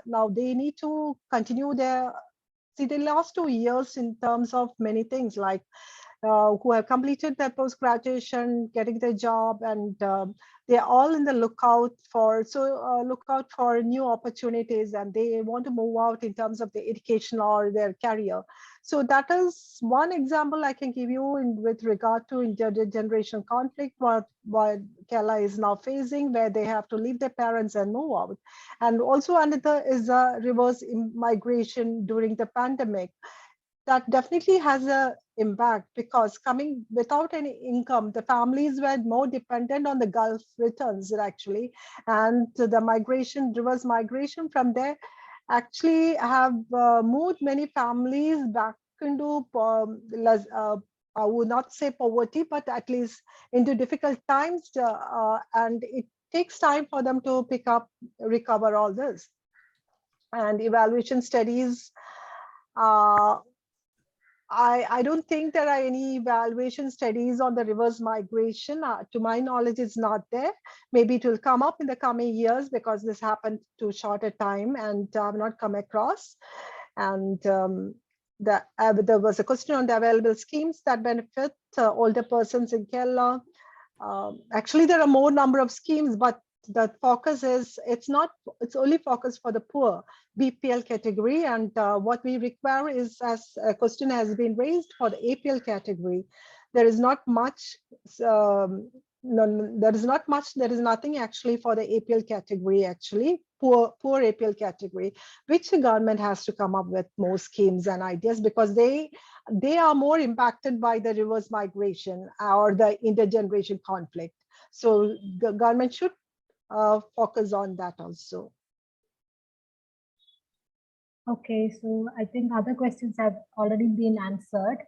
now they need to continue the last 2 years in terms of many things, like who have completed their post-graduation, getting their job, and they're all in the lookout for new opportunities, and they want to move out in terms of their education or their career. So that is one example I can give you with regard to intergenerational conflict, what Kerala is now facing, where they have to leave their parents and move out. And also another is a reverse migration during the pandemic. That definitely has an impact, because coming without any income, the families were more dependent on the Gulf returns actually, and the reverse migration from there actually have moved many families back into, I would not say poverty, but at least into difficult times, and it takes time for them to recover all this. And evaluation studies, I don't think there are any evaluation studies on the reverse migration. To my knowledge, it's not there. Maybe it will come up in the coming years, because this happened too short a time and I've not come across. And there was a question on the available schemes that benefit older persons in Kerala. Actually, there are more number of schemes, but the focus is, it's only focused for the poor BPL category. And what we require is, as a question has been raised, for the APL category, there is not much, there is nothing actually for the APL category, actually, poor APL category, which the government has to come up with more schemes and ideas, because they are more impacted by the reverse migration or the intergeneration conflict. So the government should focus on that also. Okay, so I think other questions have already been answered.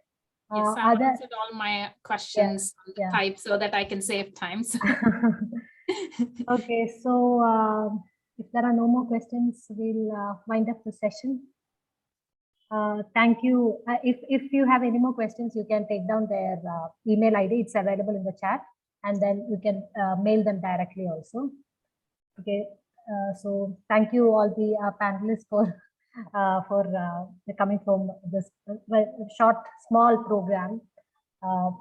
Yes, I answered all my questions on the type so that I can save time. So. Okay, so if there are no more questions, we'll wind up the session. Thank you. If you have any more questions, you can take down their email ID. It's available in the chat, and then you can mail them directly also. Okay. So thank you all the panelists for coming from this short small program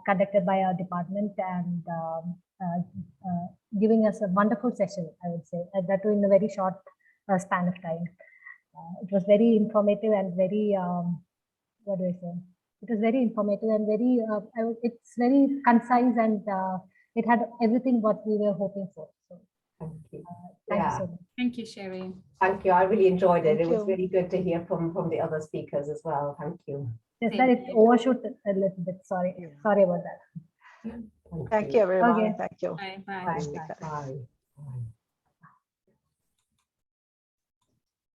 conducted by our department and giving us a wonderful session, I would say, that too in a very short span of time. It was very informative and very, what do I say? It was very informative and very, it's very concise, and it had everything what we were hoping for. So, thank you. Thank you so much. Thank you, Sherin. Thank you. I really enjoyed it. Thank It was you. really good to hear from the other speakers as well. Thank you. Just that it overshoot a little bit. Sorry. Yeah. Sorry about that. Thank you, everyone. Okay. Thank you. Bye. Bye. Bye. Bye. Bye.